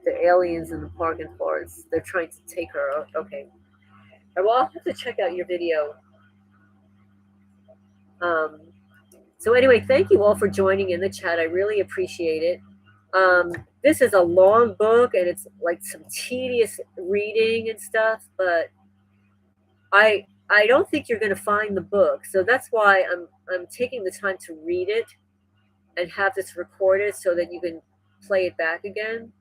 the aliens in the parking forest. They're trying to take her. Okay. Well, I'll have to check out your video. So anyway, thank you all for joining in the chat. I really appreciate it. This is a long book, and it's like some tedious reading and stuff, but I don't think you're going to find the book. So that's why I'm taking the time to read it and have this recorded so that you can play it back again.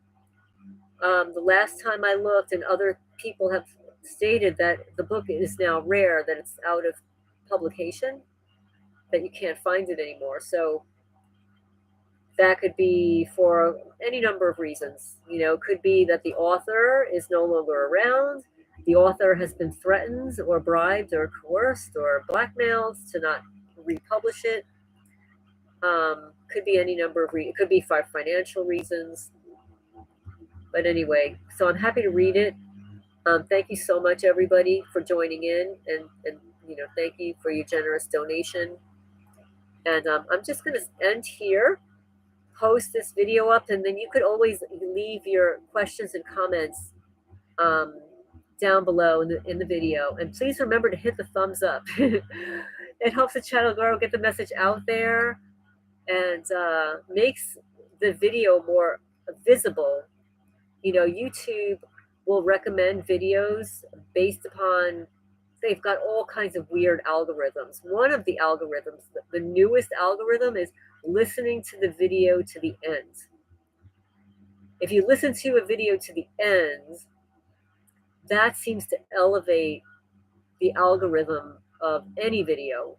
The last time I looked, and other people have stated that the book is now rare, that it's out of publication, that you can't find it anymore. So that could be for any number of reasons. It could be that the author is no longer around. The author has been threatened or bribed or coerced or blackmailed to not republish it. Could be any number of reasons. It could be for financial reasons. But anyway, so I'm happy to read it. Thank you so much, everybody, for joining in, and thank you for your generous donation. And I'm just going to end here, post this video up, and then you could always leave your questions and comments down below in the video. And please remember to hit the thumbs up. It helps the channel grow, get the message out there, and makes the video more visible. YouTube will recommend videos based upon, they've got all kinds of weird algorithms. One of the algorithms, the newest algorithm, is listening to the video to the end. If you listen to a video to the end, that seems to elevate the algorithm of any video.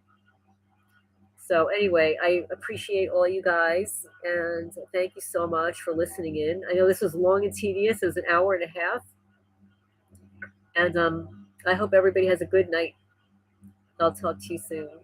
So anyway, I appreciate all you guys, and thank you so much for listening in. I know this was long and tedious. It was an hour and a half. And I hope everybody has a good night. I'll talk to you soon.